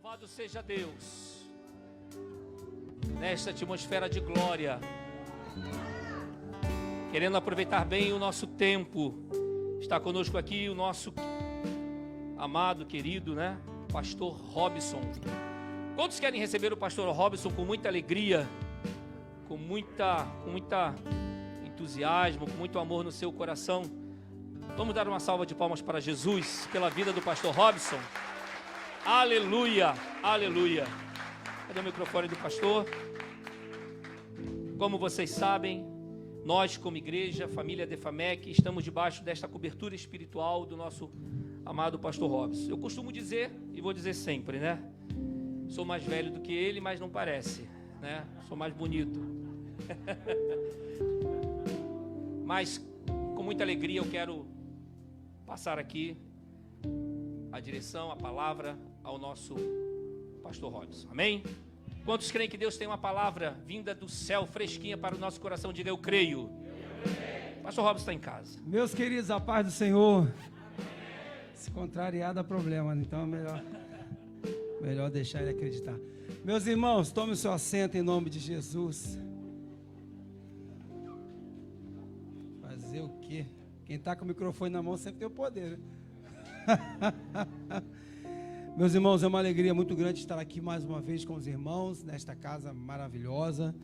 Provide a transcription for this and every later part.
Louvado seja Deus, nesta atmosfera de glória, querendo aproveitar bem o nosso tempo. Está conosco aqui o nosso amado, querido, Pastor Robson. Quantos querem receber o Pastor Robson com muita alegria, com muita entusiasmo, com muito amor no seu coração? Vamos dar uma salva de palmas para Jesus, pela vida do Pastor Robson. Aleluia, aleluia. Cadê o microfone do pastor? Como vocês sabem, nós como igreja, família Defamec, estamos debaixo desta cobertura espiritual do nosso amado Pastor Robson. Eu costumo dizer, e vou dizer sempre, sou mais velho do que ele, mas não parece, Sou mais bonito. Mas com muita alegria eu quero passar aqui a direção, a palavra ao nosso Pastor Robson. Amém? Quantos creem que Deus tem uma palavra vinda do céu, fresquinha para o nosso coração? Diga, eu creio. Pastor Robson está em casa. Meus queridos, a paz do Senhor. Se contrariar dá problema, então é melhor deixar ele acreditar. Meus irmãos, tome o seu assento em nome de Jesus. Fazer o quê? Quem está com o microfone na mão sempre tem o poder, Meus irmãos, é uma alegria muito grande estar aqui mais uma vez com os irmãos, nesta casa maravilhosa.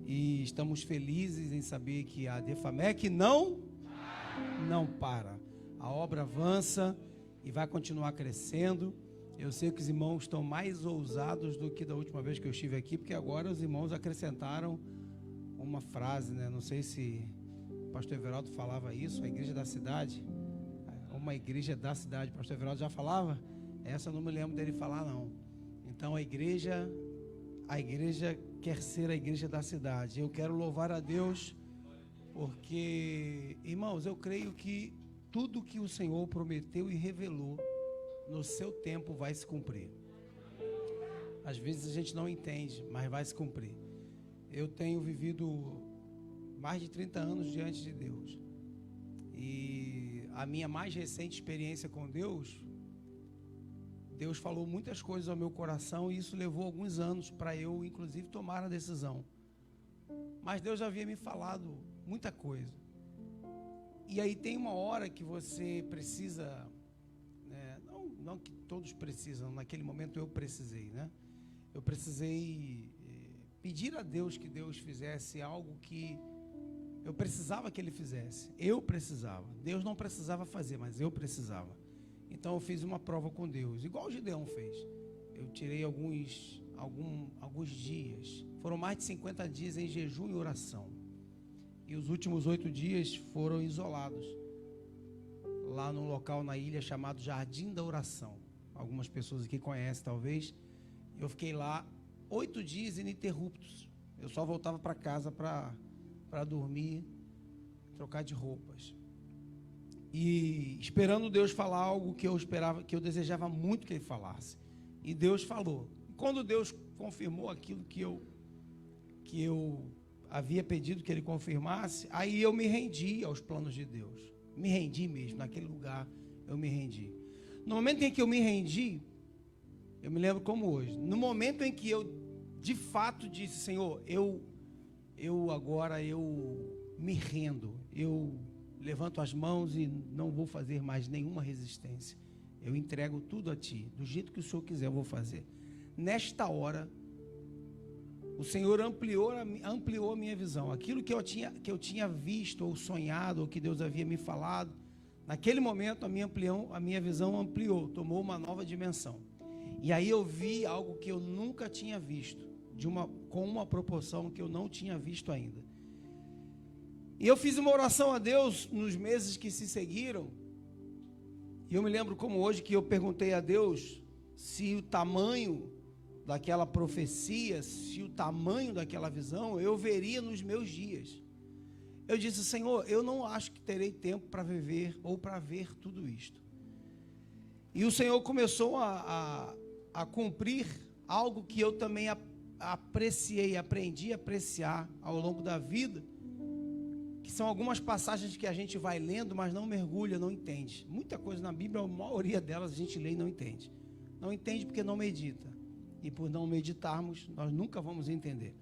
E estamos felizes em saber que a Defamec não para. A obra avança e vai continuar crescendo. Eu sei que os irmãos estão mais ousados do que da última vez que eu estive aqui, porque agora os irmãos acrescentaram uma frase, Não sei se o pastor Everaldo falava isso, a igreja da cidade. Uma igreja da cidade, o pastor Everaldo já falava? Essa eu não me lembro dele falar, não. Então a igreja quer ser a igreja da cidade. Eu quero louvar a Deus, porque, irmãos, eu creio que tudo que o Senhor prometeu e revelou no seu tempo vai se cumprir. Às vezes a gente não entende, mas vai se cumprir. Eu tenho vivido mais de 30 anos diante de Deus. E a minha mais recente experiência com Deus falou muitas coisas ao meu coração, e isso levou alguns anos para eu, inclusive, tomar a decisão. Mas Deus já havia me falado muita coisa. E aí tem uma hora que você precisa, não que todos precisam, naquele momento eu precisei, Eu precisei pedir a Deus que Deus fizesse algo que eu precisava que Ele fizesse. Eu precisava. Deus não precisava fazer, mas eu precisava. Então eu fiz uma prova com Deus, igual o Gideão fez. Eu tirei alguns dias. Foram mais de 50 dias em jejum e oração. E os últimos 8 dias foram isolados, lá num local na ilha chamado Jardim da Oração. Algumas pessoas aqui conhecem, talvez. Eu fiquei lá 8 dias ininterruptos. Eu só voltava para casa para dormir, trocar de roupas. E esperando Deus falar algo que eu desejava muito que Ele falasse. E Deus falou. E quando Deus confirmou aquilo que eu havia pedido que Ele confirmasse, aí eu me rendi aos planos de Deus. Me rendi mesmo, naquele lugar eu me rendi. No momento em que eu me rendi, eu me lembro como hoje. No momento em que eu de fato disse, Senhor, eu me rendo, eu levanto as mãos e não vou fazer mais nenhuma resistência. Eu entrego tudo a Ti, do jeito que o Senhor quiser eu vou fazer. Nesta hora, o Senhor ampliou a minha visão. Aquilo que eu tinha visto ou sonhado, ou que Deus havia me falado, naquele momento a minha visão ampliou, tomou uma nova dimensão. E aí eu vi algo que eu nunca tinha visto, com uma proporção que eu não tinha visto ainda. E eu fiz uma oração a Deus nos meses que se seguiram. E eu me lembro como hoje que eu perguntei a Deus se o tamanho daquela profecia, se o tamanho daquela visão eu veria nos meus dias. Eu disse, Senhor, eu não acho que terei tempo para viver ou para ver tudo isto. E o Senhor começou a cumprir algo que eu também aprendi a apreciar ao longo da vida, que são algumas passagens que a gente vai lendo, mas não mergulha, não entende. Muita coisa na Bíblia, a maioria delas a gente lê e não entende. Não entende porque não medita. E por não meditarmos, nós nunca vamos entender.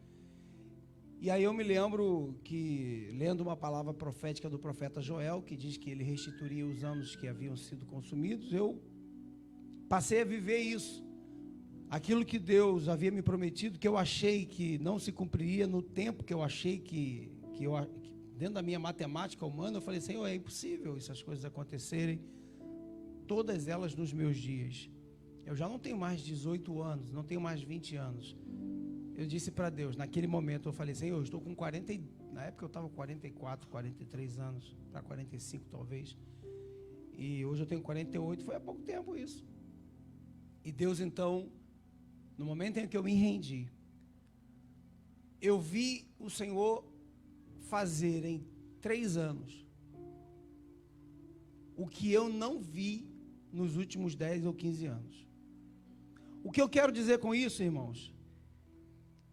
E aí eu me lembro que, lendo uma palavra profética do profeta Joel, que diz que ele restituiria os anos que haviam sido consumidos, eu passei a viver isso. Aquilo que Deus havia me prometido, que eu achei que não se cumpriria no tempo que eu achei que dentro da minha matemática humana, eu falei, Senhor, é impossível essas coisas acontecerem, todas elas nos meus dias. Eu já não tenho mais 18 anos, não tenho mais 20 anos. Eu disse para Deus, naquele momento eu falei, Senhor, eu estou com 40, na época eu estava com 44, 43 anos, para 45 talvez, e hoje eu tenho 48, foi há pouco tempo isso. E Deus então, no momento em que eu me rendi, eu vi o Senhor fazer em 3 anos o que eu não vi nos últimos 10 ou 15 anos. O que eu quero dizer com isso, irmãos?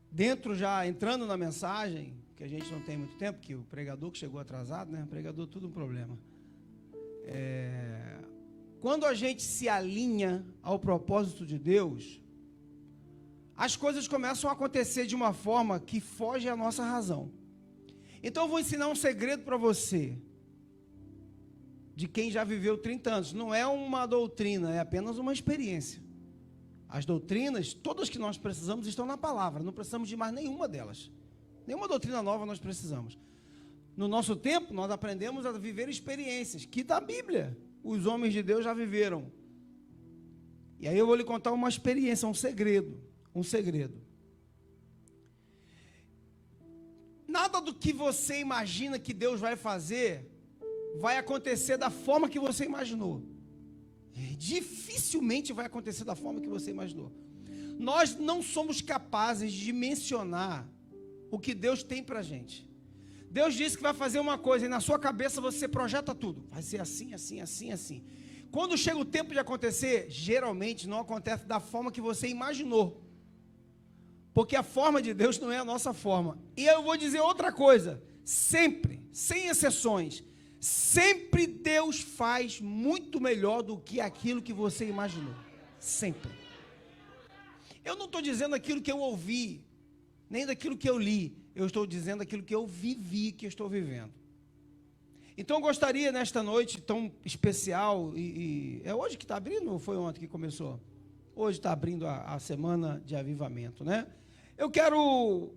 Dentro já, entrando na mensagem, que a gente não tem muito tempo, que o pregador que chegou atrasado, né? O pregador, tudo um problema. Quando a gente se alinha ao propósito de Deus, as coisas começam a acontecer de uma forma que foge à nossa razão. Então eu vou ensinar um segredo para você, de quem já viveu 30 anos. Não é uma doutrina, é apenas uma experiência. As doutrinas, todas que nós precisamos, estão na palavra. Não precisamos de mais nenhuma delas. Nenhuma doutrina nova nós precisamos. No nosso tempo, nós aprendemos a viver experiências, que da Bíblia os homens de Deus já viveram. E aí eu vou lhe contar uma experiência, um segredo. Um segredo. Nada do que você imagina que Deus vai fazer vai acontecer da forma que você imaginou. Dificilmente vai acontecer da forma que você imaginou. Nós não somos capazes de mencionar o que Deus tem para a gente. Deus disse que vai fazer uma coisa e na sua cabeça você projeta tudo. Vai ser assim, assim, assim, assim. Quando chega o tempo de acontecer, geralmente não acontece da forma que você imaginou. Porque a forma de Deus não é a nossa forma. E eu vou dizer outra coisa, sempre, sem exceções, sempre Deus faz muito melhor do que aquilo que você imaginou. Sempre. Eu não estou dizendo aquilo que eu ouvi, nem daquilo que eu li. Eu estou dizendo aquilo que eu vivi, que eu estou vivendo. Então eu gostaria nesta noite tão especial, é hoje que está abrindo ou foi ontem que começou? Hoje está abrindo a semana de avivamento, né? Eu quero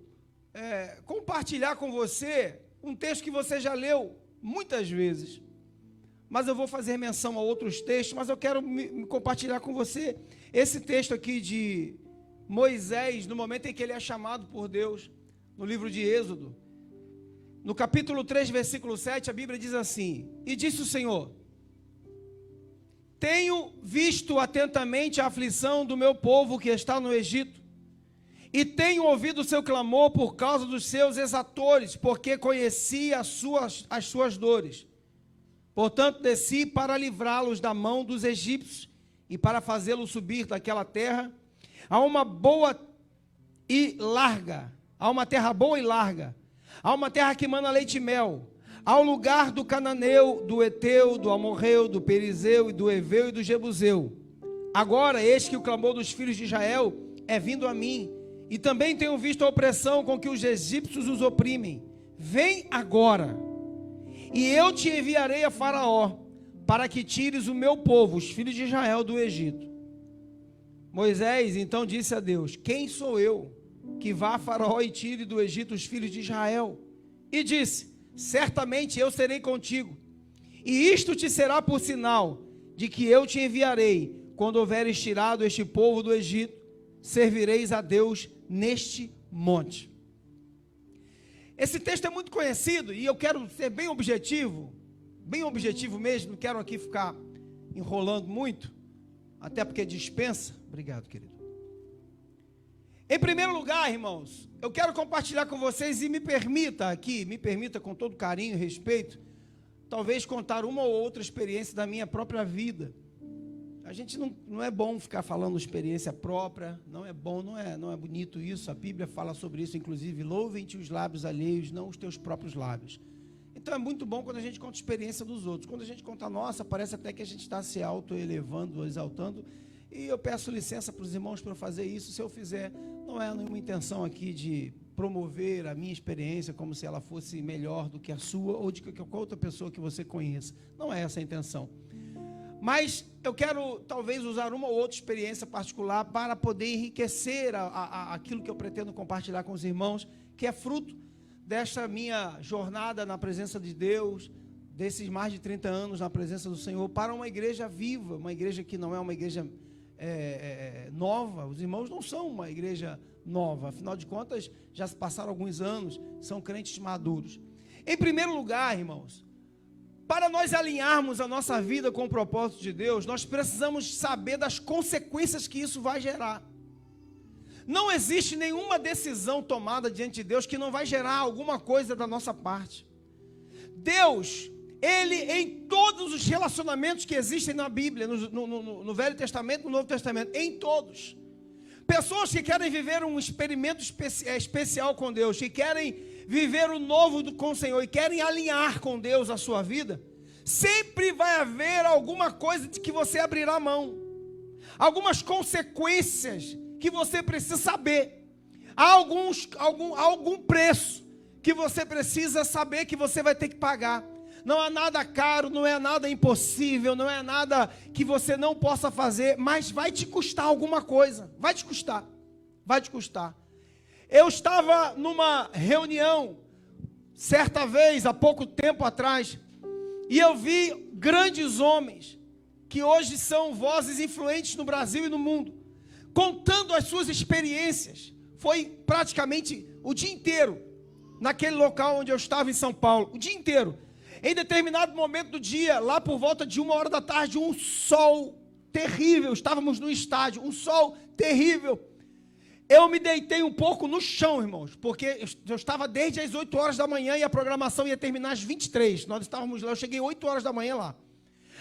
compartilhar com você um texto que você já leu muitas vezes, mas eu vou fazer menção a outros textos, mas eu quero compartilhar com você esse texto aqui de Moisés, no momento em que ele é chamado por Deus, no livro de Êxodo, no capítulo 3, versículo 7, a Bíblia diz assim, e disse o Senhor, tenho visto atentamente a aflição do meu povo que está no Egito, e tenho ouvido o seu clamor por causa dos seus exatores, porque conheci as suas dores. Portanto, desci para livrá-los da mão dos egípcios e para fazê-los subir daquela terra a uma boa e larga, a uma terra boa e larga, a uma terra que mana leite e mel, ao lugar do cananeu, do eteu, do amorreu, do perizeu e do eveu e do jebuseu. Agora, eis que o clamor dos filhos de Israel é vindo a mim, e também tenho visto a opressão com que os egípcios os oprimem. Vem agora, e eu te enviarei a Faraó, para que tires o meu povo, os filhos de Israel, do Egito. Moisés então disse a Deus, quem sou eu, que vá a Faraó e tire do Egito os filhos de Israel? E disse, certamente eu serei contigo, e isto te será por sinal, de que eu te enviarei, quando houveres tirado este povo do Egito, servireis a Deus neste monte. Esse texto é muito conhecido e eu quero ser bem objetivo mesmo, não quero aqui ficar enrolando muito, até porque dispensa. Obrigado, querido. Em primeiro lugar, irmãos, eu quero compartilhar com vocês e me permita com todo carinho e respeito, talvez contar uma ou outra experiência da minha própria vida. A gente não é bom ficar falando experiência própria, não é bom, não é bonito isso. A Bíblia fala sobre isso, inclusive, louvem-te os lábios alheios, não os teus próprios lábios. Então é muito bom quando a gente conta a experiência dos outros. Quando a gente conta a nossa, parece até que a gente está se auto-elevando, exaltando, E eu peço licença para os irmãos para fazer isso. Se eu fizer, não é nenhuma intenção aqui de promover a minha experiência como se ela fosse melhor do que a sua ou de qualquer outra pessoa que você conheça. Não é essa a intenção. Mas eu quero talvez usar uma ou outra experiência particular para poder enriquecer aquilo que eu pretendo compartilhar com os irmãos, que é fruto desta minha jornada na presença de Deus, desses mais de 30 anos na presença do Senhor, para uma igreja viva, uma igreja que não é uma igreja nova. Os irmãos não são uma igreja nova, afinal de contas já se passaram alguns anos, são crentes maduros. Em primeiro lugar, irmãos, para nós alinharmos a nossa vida com o propósito de Deus, nós precisamos saber das consequências que isso vai gerar. Não existe nenhuma decisão tomada diante de Deus que não vai gerar alguma coisa da nossa parte. Deus, Ele em todos os relacionamentos que existem na Bíblia, no Velho Testamento, no Novo Testamento, em todos. Pessoas que querem viver um experimento especial com Deus, que querem viver o novo com o Senhor e querem alinhar com Deus a sua vida, sempre vai haver alguma coisa de que você abrirá mão, algumas consequências que você precisa saber, há algum preço que você precisa saber que você vai ter que pagar. Não é nada caro, não é nada impossível, não é nada que você não possa fazer, mas vai te custar alguma coisa, vai te custar. Eu estava numa reunião, certa vez, há pouco tempo atrás, e eu vi grandes homens, que hoje são vozes influentes no Brasil e no mundo, contando as suas experiências. Foi praticamente o dia inteiro, naquele local onde eu estava em São Paulo, o dia inteiro. Em determinado momento do dia, lá por volta de 1h da tarde, um sol terrível, estávamos no estádio, um sol terrível. Eu me deitei um pouco no chão, irmãos, porque eu estava desde as 8 horas da manhã e a programação ia terminar às 23. Nós estávamos lá, eu cheguei 8 horas da manhã lá.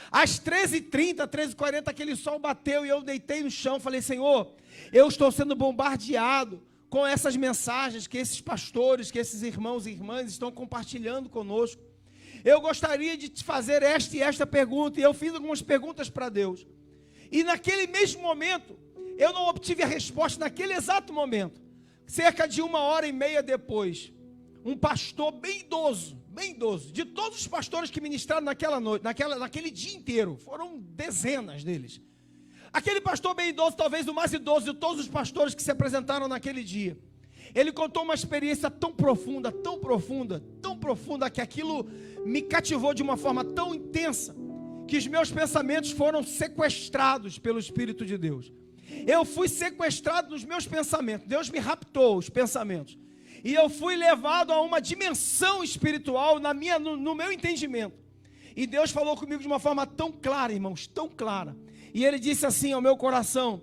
Às 13h30, 13h40, aquele sol bateu e eu deitei no chão, falei: Senhor, eu estou sendo bombardeado com essas mensagens que esses pastores, que esses irmãos e irmãs estão compartilhando conosco. Eu gostaria de te fazer esta e esta pergunta, e eu fiz algumas perguntas para Deus. E naquele mesmo momento, eu não obtive a resposta naquele exato momento. Cerca de 1h30 depois, um pastor bem idoso, de todos os pastores que ministraram naquela noite, naquele dia inteiro, foram dezenas deles. Aquele pastor bem idoso, talvez o mais idoso de todos os pastores que se apresentaram naquele dia, ele contou uma experiência tão profunda, que aquilo me cativou de uma forma tão intensa, que os meus pensamentos foram sequestrados pelo Espírito de Deus. Eu fui sequestrado nos meus pensamentos, Deus me raptou os pensamentos, e eu fui levado a uma dimensão espiritual no meu entendimento, e Deus falou comigo de uma forma tão clara, irmãos, tão clara, e Ele disse assim ao meu coração: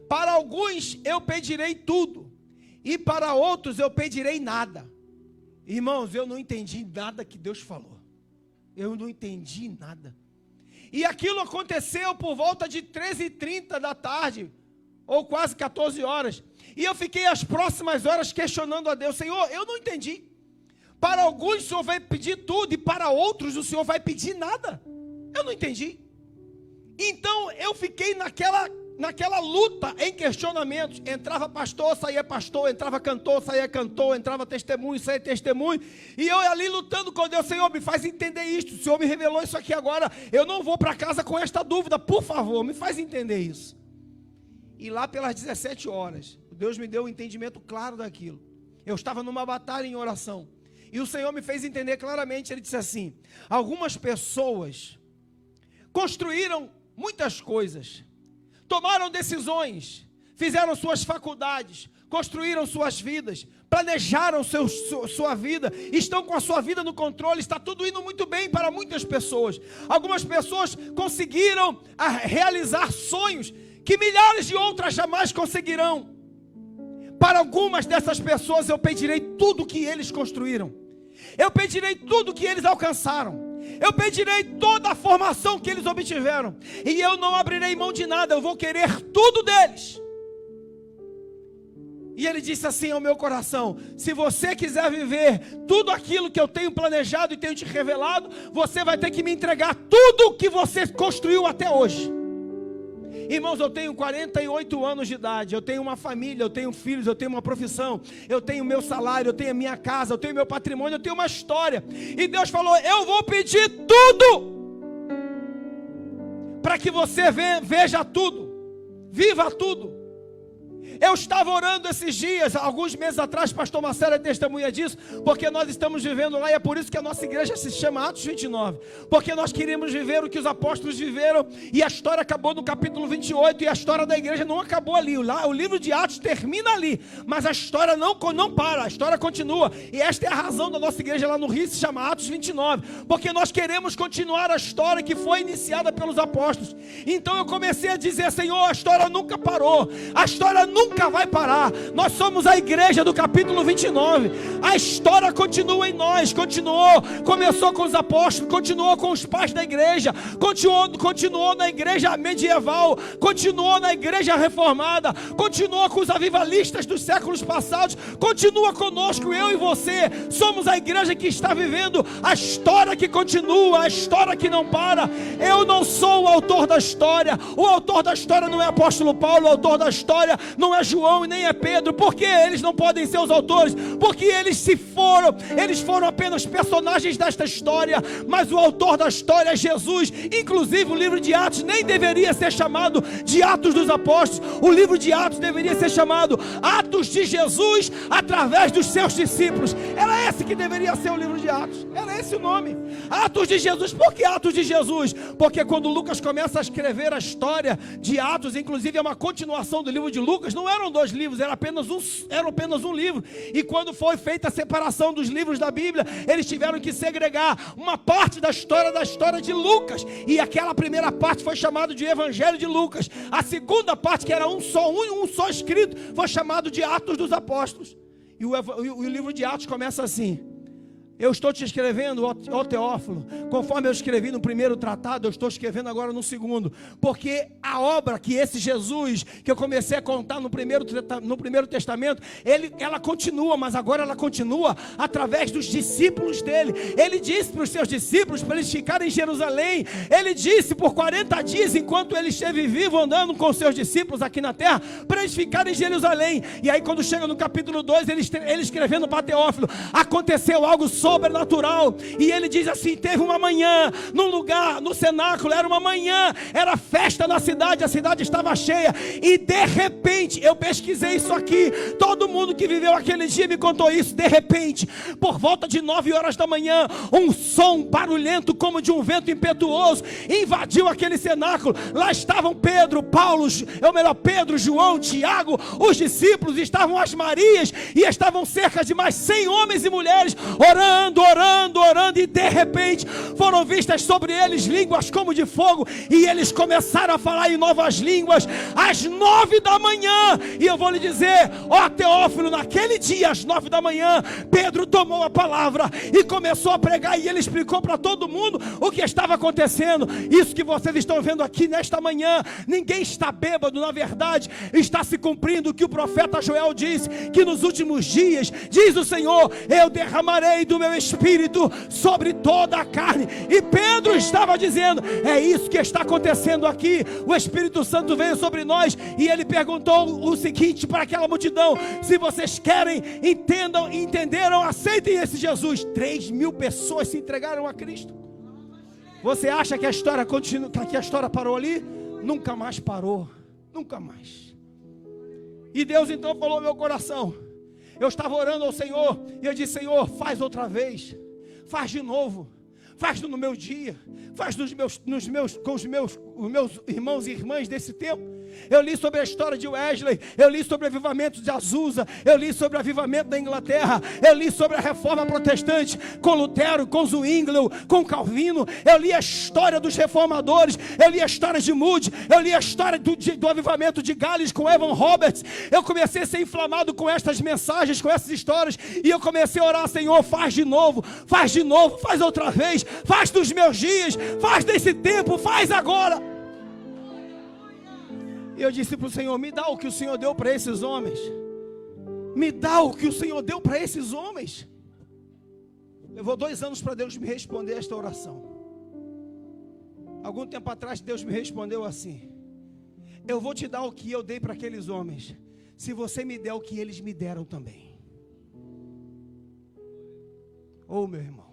para alguns eu pedirei tudo, e para outros eu pedirei nada. Irmãos, eu não entendi nada que Deus falou, eu não entendi nada, e aquilo aconteceu por volta de 13h30 da tarde, ou quase 14 horas, e eu fiquei as próximas horas questionando a Deus: Senhor, eu não entendi, para alguns o Senhor vai pedir tudo, e para outros o Senhor vai pedir nada, eu não entendi. Então eu fiquei naquela luta em questionamentos, entrava pastor, saía pastor, entrava cantor, saía cantor, entrava testemunho, saía testemunho, e eu ali lutando com Deus: Senhor, me faz entender isto, o Senhor me revelou isso aqui agora, eu não vou para casa com esta dúvida, por favor, me faz entender isso. E lá pelas 17 horas, Deus me deu um entendimento claro daquilo. Eu estava numa batalha em oração, e o Senhor me fez entender claramente. Ele disse assim: algumas pessoas construíram muitas coisas, tomaram decisões, fizeram suas faculdades, construíram suas vidas, planejaram sua vida, estão com a sua vida no controle, está tudo indo muito bem para muitas pessoas. Algumas pessoas conseguiram realizar sonhos que milhares de outras jamais conseguirão. Para algumas dessas pessoas eu pedirei tudo que eles construíram, eu pedirei tudo que eles alcançaram, eu pedirei toda a formação que eles obtiveram, e eu não abrirei mão de nada, eu vou querer tudo deles. E Ele disse assim ao meu coração: se você quiser viver tudo aquilo que eu tenho planejado e tenho te revelado, você vai ter que me entregar tudo o que você construiu até hoje. Irmãos, eu tenho 48 anos de idade, eu tenho uma família, eu tenho filhos, eu tenho uma profissão, eu tenho meu salário, eu tenho a minha casa, eu tenho meu patrimônio, eu tenho uma história. E Deus falou: eu vou pedir tudo, para que você veja tudo, viva tudo. Eu estava orando esses dias, alguns meses atrás, pastor Marcelo é testemunha disso, porque nós estamos vivendo lá, e é por isso que a nossa igreja se chama Atos 29, porque nós queríamos viver o que os apóstolos viveram, e a história acabou no capítulo 28, e a história da igreja não acabou ali, o livro de Atos termina ali, mas a história não para, a história continua, e esta é a razão da nossa igreja lá no Rio, se chama Atos 29, porque nós queremos continuar a história que foi iniciada pelos apóstolos. Então eu comecei a dizer: Senhor, a história nunca parou, a história nunca vai parar. Nós somos a igreja do capítulo 29. A história continua em nós, começou com os apóstolos, continuou com os pais da igreja, continuou na igreja medieval, continuou na igreja reformada, continuou com os avivalistas dos séculos passados, continua conosco, eu e você. Somos a igreja que está vivendo a história que continua, a história que não para. Eu não sou o autor da história, o autor da história não é apóstolo Paulo, o autor da história não é João e nem é Pedro. Por que eles não podem ser os autores? Porque eles foram apenas personagens desta história, mas o autor da história é Jesus. Inclusive o livro de Atos nem deveria ser chamado de Atos dos Apóstolos, o livro de Atos deveria ser chamado Atos de Jesus através dos seus discípulos. Era esse que deveria ser o livro de Atos, era esse o nome, Atos de Jesus. Por que Atos de Jesus? Porque quando Lucas começa a escrever a história de Atos, inclusive é uma continuação do livro de Lucas, não eram dois livros, era apenas um livro. E quando foi feita a separação dos livros da Bíblia, eles tiveram que segregar uma parte da história de Lucas, e aquela primeira parte foi chamada de Evangelho de Lucas. A segunda parte, que era um só escrito, foi chamado de Atos dos Apóstolos. E o livro de Atos começa assim: eu estou te escrevendo, ó Teófilo, conforme eu escrevi no primeiro tratado, eu estou escrevendo agora no segundo, porque a obra que esse Jesus, que eu comecei a contar no primeiro testamento, ela continua, mas agora ela continua através dos discípulos dele. Ele disse para os seus discípulos, para eles ficarem em Jerusalém, ele disse por 40 dias, enquanto ele esteve vivo, andando com os seus discípulos aqui na terra, para eles ficarem em Jerusalém. E aí quando chega no capítulo 2, ele escrevendo para Teófilo, aconteceu algo sobrenatural, e ele diz assim: teve uma manhã, num lugar, no cenáculo, era uma manhã, era festa na cidade, a cidade estava cheia, e de repente, eu pesquisei isso aqui, todo mundo que viveu aquele dia me contou isso, de repente, por volta de 9 horas da manhã, um som barulhento como de um vento impetuoso, invadiu aquele cenáculo. Lá estavam Pedro, João, Tiago, os discípulos, estavam as Marias, e estavam cerca de mais 100 homens e mulheres, orando, e de repente foram vistas sobre eles línguas como de fogo, e eles começaram a falar em novas línguas às 9 da manhã. E eu vou lhe dizer, ó Teófilo, naquele dia às 9 da manhã, Pedro tomou a palavra e começou a pregar, e ele explicou para todo mundo o que estava acontecendo. Isso que vocês estão vendo aqui nesta manhã, ninguém está bêbado, na verdade está se cumprindo o que o profeta Joel disse, que nos últimos dias, diz o Senhor, eu derramarei do meu Espírito sobre toda a carne. E Pedro estava dizendo, é isso que está acontecendo aqui. O Espírito Santo veio sobre nós, e ele perguntou o seguinte para aquela multidão: se vocês querem, entenderam, aceitem esse Jesus. 3.000 pessoas se entregaram a Cristo. Você acha que a história continua, que a história parou ali? Nunca mais parou, nunca mais. E Deus então falou no meu coração. Eu estava orando ao Senhor, e eu disse: Senhor, faz outra vez, faz de novo, faz no meu dia, faz com os meus irmãos e irmãs desse tempo. Eu li sobre a história de Wesley, eu li sobre o avivamento de Azusa, eu li sobre o avivamento da Inglaterra, eu li sobre a reforma protestante com Lutero, com Zwinglio, com Calvino, eu li a história dos reformadores, eu li a história de Moody, eu li a história do avivamento de Gales com Evan Roberts. Eu comecei a ser inflamado com estas mensagens, com essas histórias, e eu comecei a orar: Senhor, faz de novo, faz outra vez, faz dos meus dias, faz desse tempo, faz agora. E eu disse para o Senhor: me dá o que o Senhor deu para esses homens, me dá o que o Senhor deu para esses homens. Levou 2 anos para Deus me responder esta oração. Algum tempo atrás Deus me respondeu assim: eu vou te dar o que eu dei para aqueles homens, se você me der o que eles me deram também. Oh, meu irmão,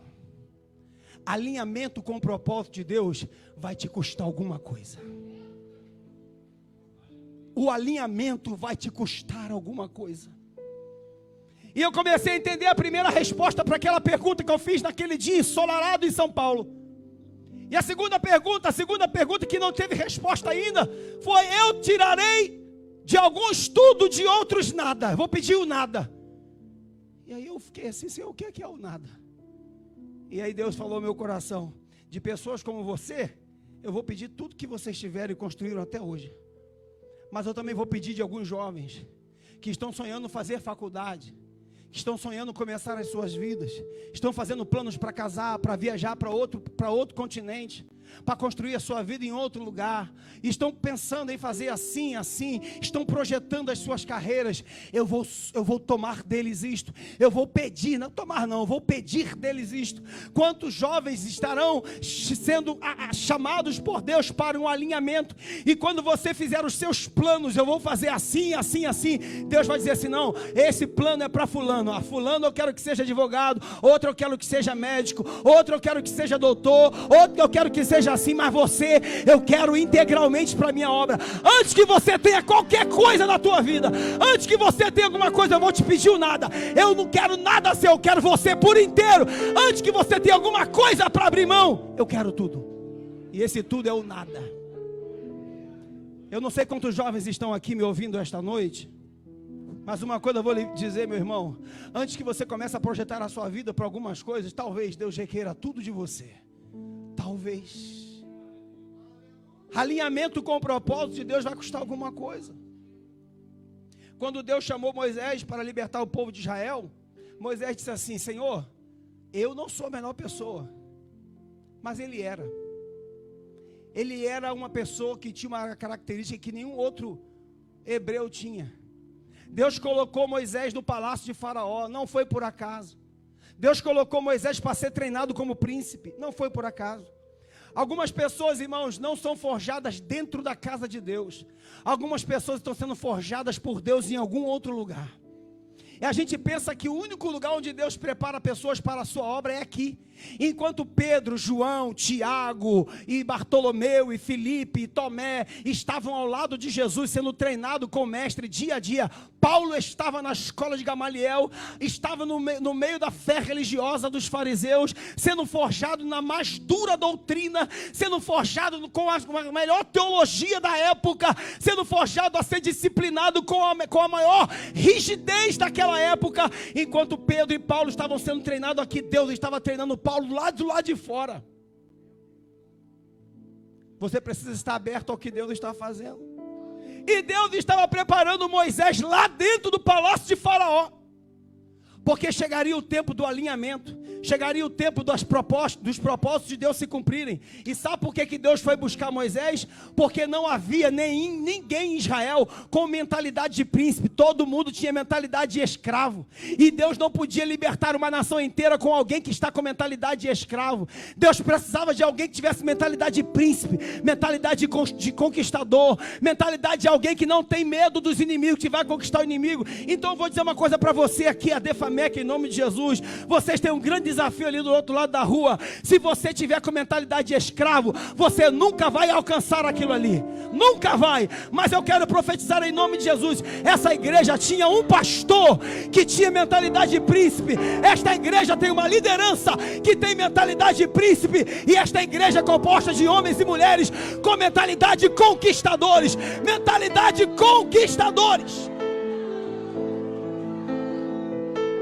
alinhamento com o propósito de Deus vai te custar alguma coisa. O alinhamento vai te custar alguma coisa. E eu comecei a entender a primeira resposta para aquela pergunta que eu fiz naquele dia ensolarado em São Paulo. E a segunda pergunta que não teve resposta ainda, foi: eu tirarei de alguns tudo, de outros nada. Eu vou pedir o nada. E aí eu fiquei assim: Senhor, o que é o nada? E aí Deus falou ao meu coração: de pessoas como você, eu vou pedir tudo que vocês tiveram e construíram até hoje. Mas eu também vou pedir de alguns jovens que estão sonhando fazer faculdade, que estão sonhando começar as suas vidas, estão fazendo planos para casar, para viajar para outro continente, para construir a sua vida em outro lugar, estão pensando em fazer assim, estão projetando as suas carreiras. Eu vou tomar deles isto, eu vou pedir, eu vou pedir deles isto. Quantos jovens estarão sendo chamados por Deus para um alinhamento, e quando você fizer os seus planos, eu vou fazer assim, Deus vai dizer assim: não, esse plano é para fulano, fulano eu quero que seja advogado, outro eu quero que seja médico, outro eu quero que seja doutor, outro eu quero que seja assim, mas você, eu quero integralmente para a minha obra. Antes que você tenha qualquer coisa na tua vida, antes que você tenha alguma coisa, eu vou te pedir o nada. Eu não quero nada seu, eu quero você por inteiro. Antes que você tenha alguma coisa para abrir mão, eu quero tudo. E esse tudo é o nada. Eu não sei quantos jovens estão aqui me ouvindo esta noite, mas uma coisa eu vou lhe dizer, meu irmão: antes que você comece a projetar a sua vida para algumas coisas, talvez Deus requeira tudo de você. Talvez. Alinhamento com o propósito de Deus vai custar alguma coisa. Quando Deus chamou Moisés para libertar o povo de Israel, Moisés disse assim: Senhor, eu não sou a menor pessoa. Mas ele era. Ele era uma pessoa que tinha uma característica que nenhum outro hebreu tinha. Deus colocou Moisés no palácio de Faraó, não foi por acaso. Deus colocou Moisés para ser treinado como príncipe, não foi por acaso. Algumas pessoas, irmãos, não são forjadas dentro da casa de Deus. Algumas pessoas estão sendo forjadas por Deus em algum outro lugar. E a gente pensa que o único lugar onde Deus prepara pessoas para a sua obra é aqui. Enquanto Pedro, João, Tiago e Bartolomeu e Filipe e Tomé estavam ao lado de Jesus sendo treinado com o mestre dia a dia, Paulo estava na escola de Gamaliel, estava no meio da fé religiosa dos fariseus, sendo forjado na mais dura doutrina, sendo forjado com a melhor teologia da época, sendo forjado a ser disciplinado com a maior rigidez daquela época. Enquanto Pedro e Paulo estavam sendo treinados aqui, Deus estava treinando Paulo lá do lado de fora. Você precisa estar aberto ao que Deus está fazendo. E Deus estava preparando Moisés lá dentro do palácio de Faraó, porque chegaria o tempo do alinhamento, chegaria o tempo dos propósitos de Deus se cumprirem. E sabe por que Deus foi buscar Moisés? Porque não havia ninguém em Israel com mentalidade de príncipe. Todo mundo tinha mentalidade de escravo, e Deus não podia libertar uma nação inteira com alguém que está com mentalidade de escravo. Deus precisava de alguém que tivesse mentalidade de príncipe, mentalidade de conquistador, mentalidade de alguém que não tem medo dos inimigos, que vai conquistar o inimigo. Então eu vou dizer uma coisa para você aqui, a Defamec, em nome de Jesus: vocês têm um grande desafio ali do outro lado da rua. Se você tiver com mentalidade de escravo, você nunca vai alcançar aquilo ali, nunca vai. Mas eu quero profetizar em nome de Jesus: essa igreja tinha um pastor que tinha mentalidade de príncipe, esta igreja tem uma liderança que tem mentalidade de príncipe, e esta igreja é composta de homens e mulheres com mentalidade de conquistadores, mentalidade de conquistadores.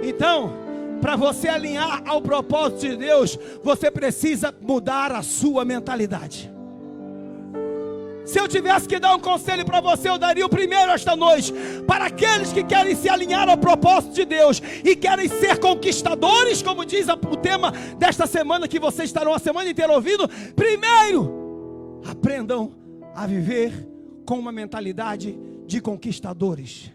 Então, para você alinhar ao propósito de Deus, você precisa mudar a sua mentalidade. Se eu tivesse que dar um conselho para você, eu daria o primeiro esta noite: para aqueles que querem se alinhar ao propósito de Deus e querem ser conquistadores, como diz o tema desta semana, que vocês estarão a semana inteira ouvindo, primeiro, aprendam a viver com uma mentalidade de conquistadores.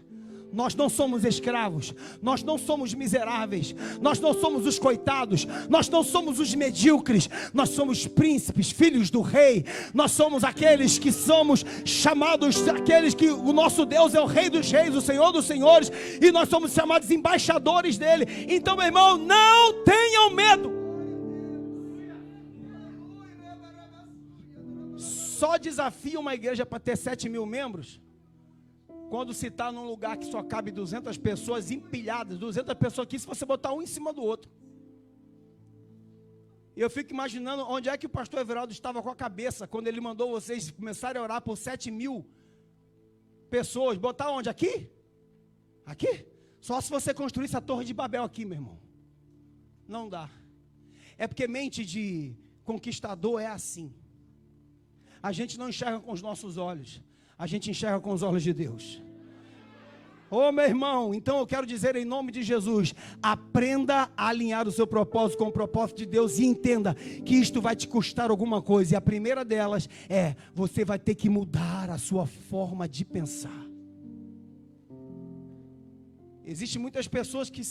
Nós não somos escravos, nós não somos miseráveis, nós não somos os coitados, nós não somos os medíocres, nós somos príncipes, filhos do rei, nós somos aqueles que somos chamados, aqueles que o nosso Deus é o rei dos reis, o Senhor dos senhores, e nós somos chamados embaixadores dele. Então, meu irmão, não tenham medo. Só desafia uma igreja para ter 7.000 membros quando se está num lugar que só cabe 200 pessoas empilhadas, 200 pessoas aqui, se você botar um em cima do outro. E eu fico imaginando onde é que o pastor Everaldo estava com a cabeça, quando ele mandou vocês começarem a orar por 7.000 pessoas. Botar onde? Aqui? Aqui? Só se você construísse a Torre de Babel aqui, meu irmão. Não dá. É porque mente de conquistador é assim. A gente não enxerga com os nossos olhos, a gente enxerga com os olhos de Deus. Ô meu irmão, então eu quero dizer em nome de Jesus, aprenda a alinhar o seu propósito com o propósito de Deus e entenda que isto vai te custar alguma coisa. E a primeira delas é, você vai ter que mudar a sua forma de pensar. Existem muitas pessoas que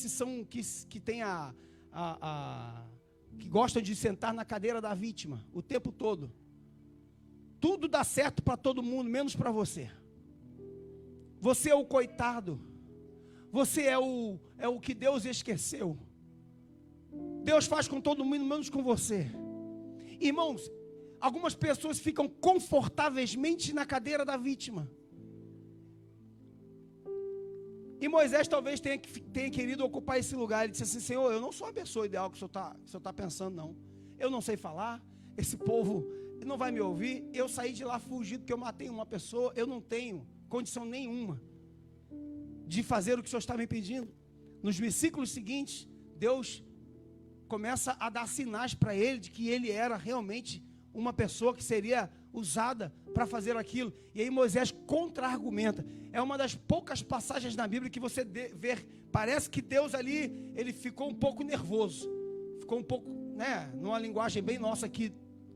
que gostam de sentar na cadeira da vítima o tempo todo. Tudo dá certo para todo mundo, menos para você. Você é o coitado. Você é o que Deus esqueceu. Deus faz com todo mundo, menos com você. Irmãos, algumas pessoas ficam confortavelmente na cadeira da vítima. E Moisés talvez tenha querido ocupar esse lugar. Ele disse assim, Senhor, eu não sou a pessoa ideal que o Senhor está pensando, não. Eu não sei falar, esse povo não vai me ouvir. Eu saí de lá fugido porque eu matei uma pessoa. Eu não tenho condição nenhuma de fazer o que o Senhor está me pedindo. Nos versículos seguintes, Deus começa a dar sinais para ele de que ele era realmente uma pessoa que seria usada para fazer aquilo. E aí Moisés contra-argumenta. É uma das poucas passagens na Bíblia que você vê, parece que Deus ali, ele ficou um pouco nervoso. Ficou um pouco, numa linguagem bem nossa aqui,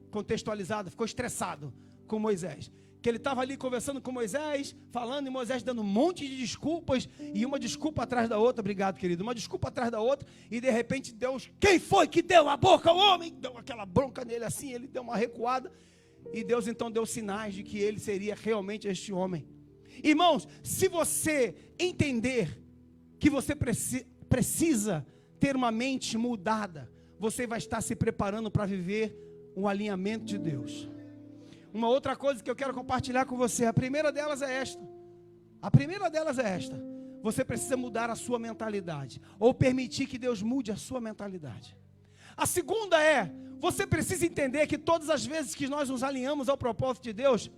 contextualizada, ficou estressado com Moisés. Que ele estava ali conversando com Moisés, falando, e Moisés dando um monte de desculpas, e uma desculpa atrás da outra, obrigado querido, uma desculpa atrás da outra, e de repente Deus, quem foi que deu a boca ao homem? Deu aquela bronca nele assim, ele deu uma recuada, e Deus então deu sinais de que ele seria realmente este homem. Irmãos, se você entender que você precisa ter uma mente mudada, você vai estar se preparando para viver um alinhamento de Deus. Uma outra coisa que eu quero compartilhar com você, a primeira delas é esta. Você precisa mudar a sua mentalidade, ou permitir que Deus mude a sua mentalidade. A segunda é, você precisa entender que todas as vezes que nós nos alinhamos ao propósito de Deus,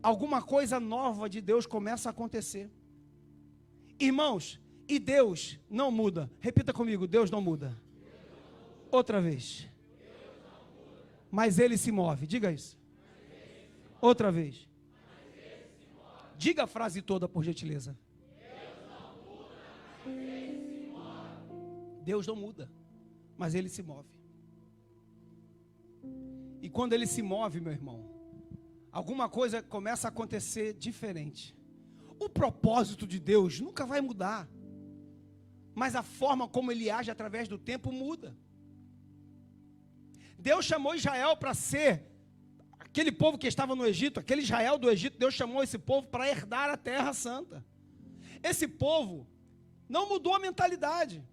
alguma coisa nova de Deus começa a acontecer. Irmãos, e Deus não muda. Repita comigo, Deus não muda. Outra vez. Mas Ele se move, diga isso. Outra vez. Diga a frase toda, por gentileza. Deus não muda, mas Ele se move. E quando Ele se move, meu irmão, alguma coisa começa a acontecer diferente. O propósito de Deus nunca vai mudar, mas a forma como Ele age através do tempo muda. Deus chamou Israel para ser aquele povo que estava no Egito, aquele Israel do Egito. Deus chamou esse povo para herdar a terra santa. Esse povo não mudou a mentalidade.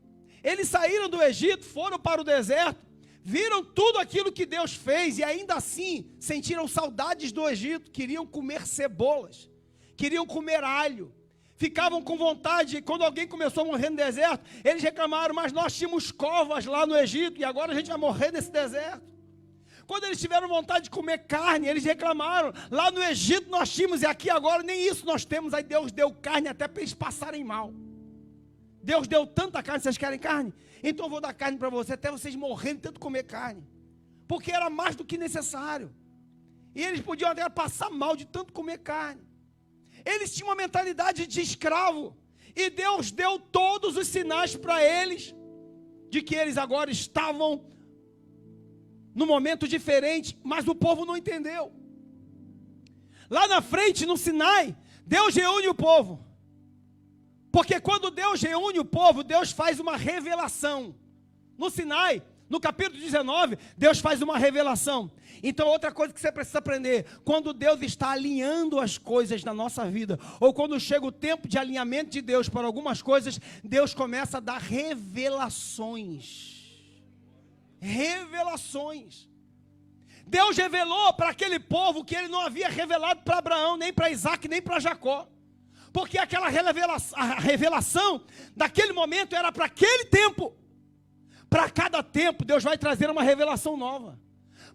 Eles saíram do Egito, foram para o deserto, viram tudo aquilo que Deus fez e ainda assim sentiram saudades do Egito, queriam comer cebolas, queriam comer alho, ficavam com vontade. Quando alguém começou a morrer no deserto, eles reclamaram, mas nós tínhamos covas lá no Egito e agora a gente vai morrer nesse deserto. Quando eles tiveram vontade de comer carne, eles reclamaram, lá no Egito nós tínhamos e aqui agora nem isso nós temos. Aí Deus deu carne até para eles passarem mal. Deus deu tanta carne, vocês querem carne? Então eu vou dar carne para vocês, até vocês morrerem de tanto comer carne. Porque era mais do que necessário. E eles podiam até passar mal de tanto comer carne. Eles tinham uma mentalidade de escravo. E Deus deu todos os sinais para eles, de que eles agora estavam num momento diferente, mas o povo não entendeu. Lá na frente, no Sinai, Deus reúne o povo. Porque quando Deus reúne o povo, Deus faz uma revelação. No Sinai, no capítulo 19, Deus faz uma revelação. Então, outra coisa que você precisa aprender, quando Deus está alinhando as coisas na nossa vida, ou quando chega o tempo de alinhamento de Deus para algumas coisas, Deus começa a dar revelações. Revelações. Deus revelou para aquele povo que ele não havia revelado para Abraão, nem para Isaac, nem para Jacó. Porque aquela revelação daquele momento era para aquele tempo. Para cada tempo, Deus vai trazer uma revelação nova.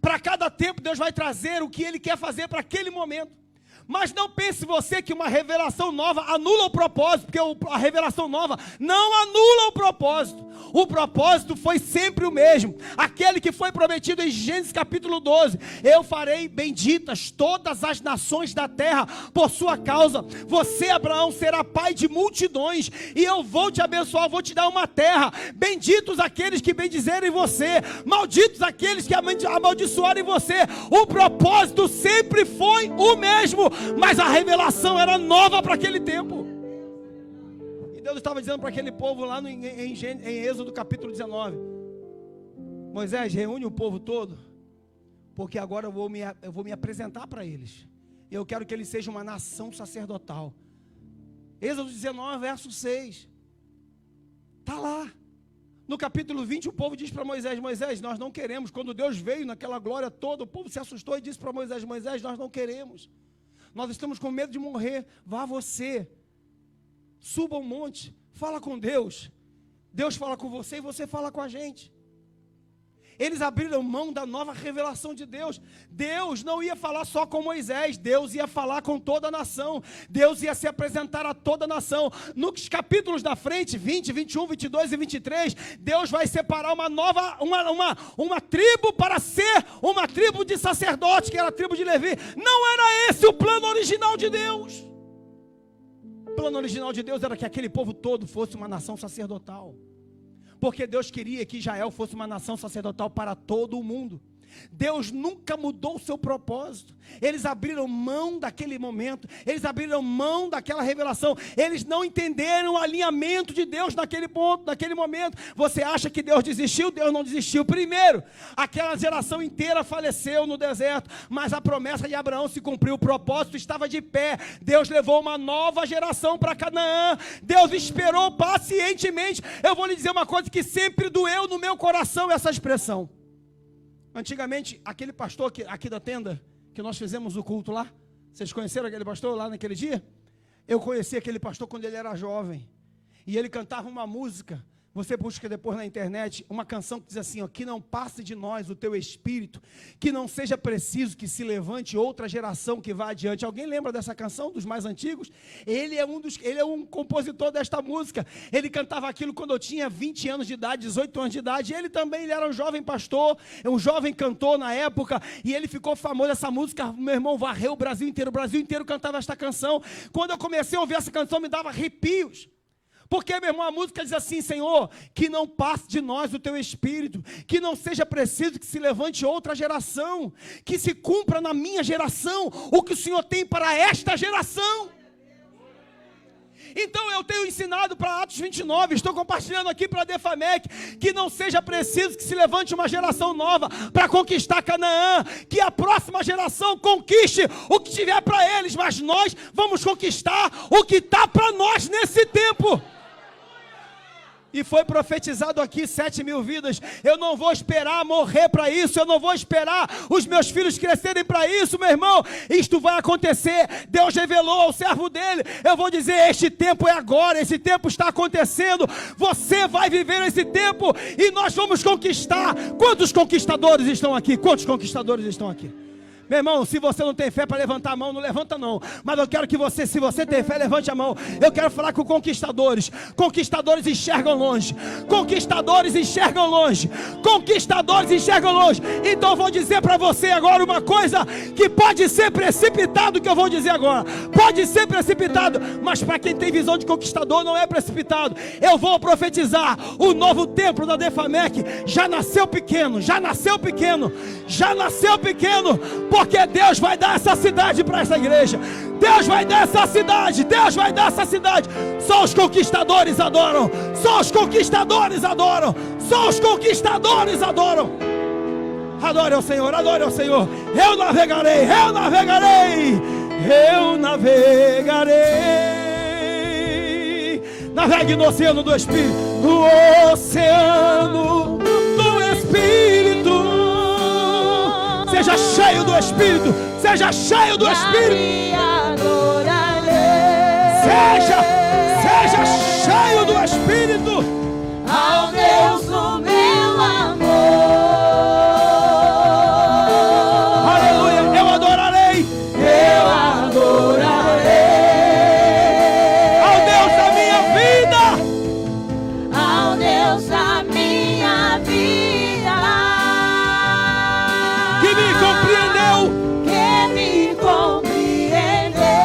Para cada tempo, Deus vai trazer o que Ele quer fazer para aquele momento. Mas não pense você que uma revelação nova anula o propósito, porque a revelação nova não anula o propósito. O propósito foi sempre o mesmo, aquele que foi prometido em Gênesis capítulo 12. Eu farei benditas todas as nações da terra por sua causa. Você, Abraão, será pai de multidões, e eu vou te abençoar, vou te dar uma terra. Benditos aqueles que bendizerem você, malditos aqueles que amaldiçoarem você. O propósito sempre foi o mesmo, mas a revelação era nova para aquele tempo. E Deus estava dizendo para aquele povo lá em Êxodo capítulo 19: Moisés, reúne o povo todo, porque agora eu vou me apresentar para eles. Eu quero que eles sejam uma nação sacerdotal. Êxodo 19, verso 6. Está lá. No capítulo 20, o povo diz para Moisés: Moisés, nós não queremos. Quando Deus veio naquela glória toda, o povo se assustou e disse para Moisés: Moisés, nós não queremos. Nós estamos com medo de morrer. Vá você, suba um monte, fala com Deus. Deus fala com você e você fala com a gente. Eles abriram mão da nova revelação de Deus. Deus não ia falar só com Moisés, Deus ia falar com toda a nação. Deus ia se apresentar a toda a nação. Nos capítulos da frente, 20, 21, 22 e 23, Deus vai separar uma tribo para ser uma tribo de sacerdotes, que era a tribo de Levi. Não era esse o plano original de Deus. O plano original de Deus era que aquele povo todo fosse uma nação sacerdotal. Porque Deus queria que Israel fosse uma nação sacerdotal para todo o mundo. Deus nunca mudou o seu propósito. Eles abriram mão daquele momento. Eles abriram mão daquela revelação. Eles não entenderam o alinhamento de Deus naquele ponto, naquele momento. Você acha que Deus desistiu? Deus não desistiu. Primeiro, aquela geração inteira faleceu no deserto, mas a promessa de Abraão se cumpriu. O propósito estava de pé. Deus levou uma nova geração para Canaã. Deus esperou pacientemente. Eu vou lhe dizer uma coisa que sempre doeu no meu coração, essa expressão. Antigamente, aquele pastor aqui da tenda, que nós fizemos o culto lá, vocês conheceram aquele pastor lá naquele dia? Eu conheci aquele pastor quando ele era jovem, e ele cantava uma música. Você busca depois na internet uma canção que diz assim, ó: que não passe de nós o teu espírito, que não seja preciso que se levante outra geração que vá adiante. Alguém lembra dessa canção, dos mais antigos? Ele é um compositor desta música. Ele cantava aquilo quando eu tinha 20 anos de idade, 18 anos de idade. Ele era um jovem pastor, um jovem cantor na época, e ele ficou famoso. Essa música, meu irmão, varreu o Brasil inteiro cantava esta canção. Quando eu comecei a ouvir essa canção, me dava arrepios. Porque, meu irmão, a música diz assim: Senhor, que não passe de nós o teu espírito, que não seja preciso que se levante outra geração, que se cumpra na minha geração o que o Senhor tem para esta geração. Então eu tenho ensinado para Atos 29, estou compartilhando aqui para a Defamec, que não seja preciso que se levante uma geração nova para conquistar Canaã, que a próxima geração conquiste o que tiver para eles, mas nós vamos conquistar o que está para nós nesse tempo. E foi profetizado aqui 7.000 vidas. Eu não vou esperar morrer para isso. Eu não vou esperar os meus filhos crescerem para isso, meu irmão. Isto vai acontecer. Deus revelou ao servo dele. Eu vou dizer: este tempo é agora. Esse tempo está acontecendo. Você vai viver esse tempo e nós vamos conquistar. Quantos conquistadores estão aqui? Quantos conquistadores estão aqui? Meu irmão, se você não tem fé para levantar a mão, não levanta não. Mas eu quero que você, se você tem fé, levante a mão. Eu quero falar com conquistadores. Conquistadores enxergam longe. Conquistadores enxergam longe. Conquistadores enxergam longe. Então eu vou dizer para você agora uma coisa que pode ser precipitado, que eu vou dizer agora. Pode ser precipitado, mas para quem tem visão de conquistador não é precipitado. Eu vou profetizar: o novo templo da Defamec já nasceu pequeno, já nasceu pequeno, já nasceu pequeno. porque Deus vai dar essa cidade para essa igreja. Deus vai dar essa cidade, Deus vai dar essa cidade. Só os conquistadores adoram, só os conquistadores adoram, só os conquistadores adoram. Adore ao Senhor, adore ao Senhor. Eu navegarei, eu navegarei, eu navegarei. Navegue no oceano do Espírito, no oceano do Espírito. Seja cheio do Espírito, seja cheio do Espírito. Seja cheio do Espírito. Ao Deus do meu amor. Aleluia, eu adorarei. Eu adorarei Ao Deus da minha vida. ao Deus da minha vida, Que me compreendeu que me compreendeu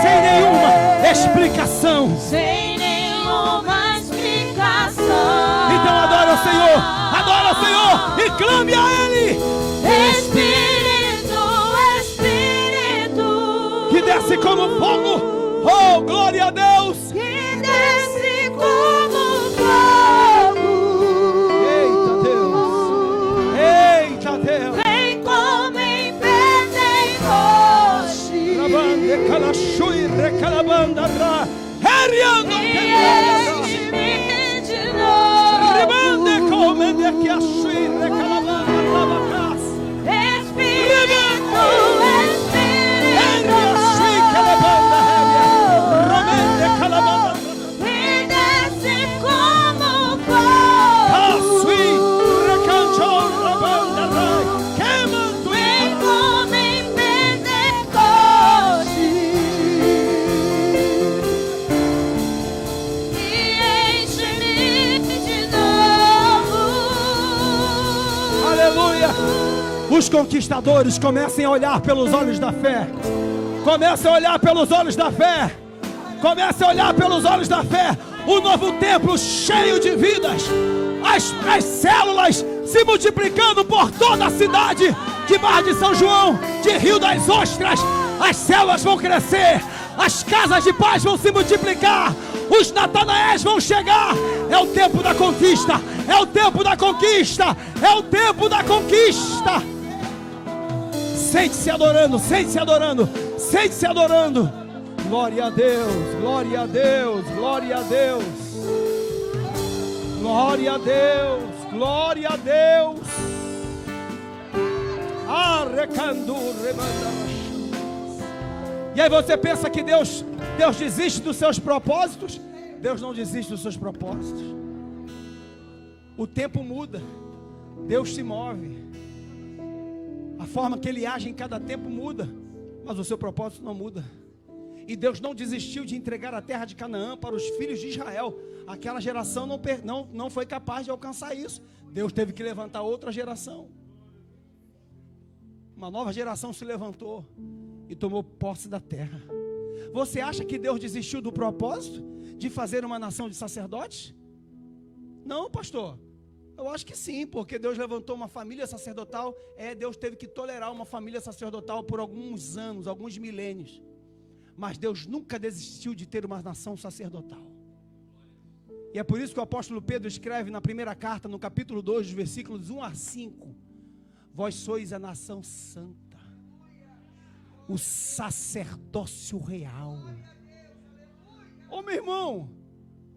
sem nenhuma explicação. sem nenhuma explicação. Então adora o Senhor, adora o Senhor e clame a Ele. Espírito, Espírito, Que desce como fogo. Oh, glória a Deus. que desce como fogo. Eita Deus, eita Deus. Vem como em Pentecoste Rabande, calashui, recalabanda, ra. Heriando, e quebrando. enche-me de novo. Rebande, comende, que achui, recalabanda, rabacas. Espírito, Henry, achui, calabanda, hebia. Romende, calabanda. que desce como fogo. Asui, recancho, rabanda, ra. Queimando, Vem como em Pentecoste e enche-me de novo. aleluia. Os conquistadores comecem a olhar pelos olhos da fé. Comecem a olhar pelos olhos da fé. Comecem a olhar pelos olhos da fé. O novo templo cheio de vidas. As células se multiplicando por toda a cidade de Barra de São João, de Rio das Ostras. As células vão crescer. As casas de paz vão se multiplicar. Os Natanaéis vão chegar. É o tempo da conquista. É o tempo da conquista. É o tempo da conquista. Sente-se adorando, sente-se adorando, sente-se adorando. Glória a Deus, glória a Deus, glória a Deus. Glória a Deus, glória a Deus. Arrecandu, remanda. E aí você pensa que Deus desiste dos seus propósitos? Deus não desiste dos seus propósitos. O tempo muda, Deus se move. A forma que Ele age em cada tempo muda, mas o seu propósito não muda. E Deus não desistiu de entregar a terra de Canaã para os filhos de Israel. Aquela geração não foi capaz de alcançar isso. Deus teve que levantar outra geração. Uma nova geração se levantou e tomou posse da terra. Você acha que Deus desistiu do propósito de fazer uma nação de sacerdotes? Não, pastor. Eu acho que sim, porque Deus levantou uma família sacerdotal. Deus teve que tolerar uma família sacerdotal por alguns anos, alguns milênios. Mas Deus nunca desistiu de ter uma nação sacerdotal. E é por isso que o apóstolo Pedro escreve na primeira carta, no capítulo 2, dos versículos 1 a 5. Vós sois a nação santa, o sacerdócio real. Ô meu irmão,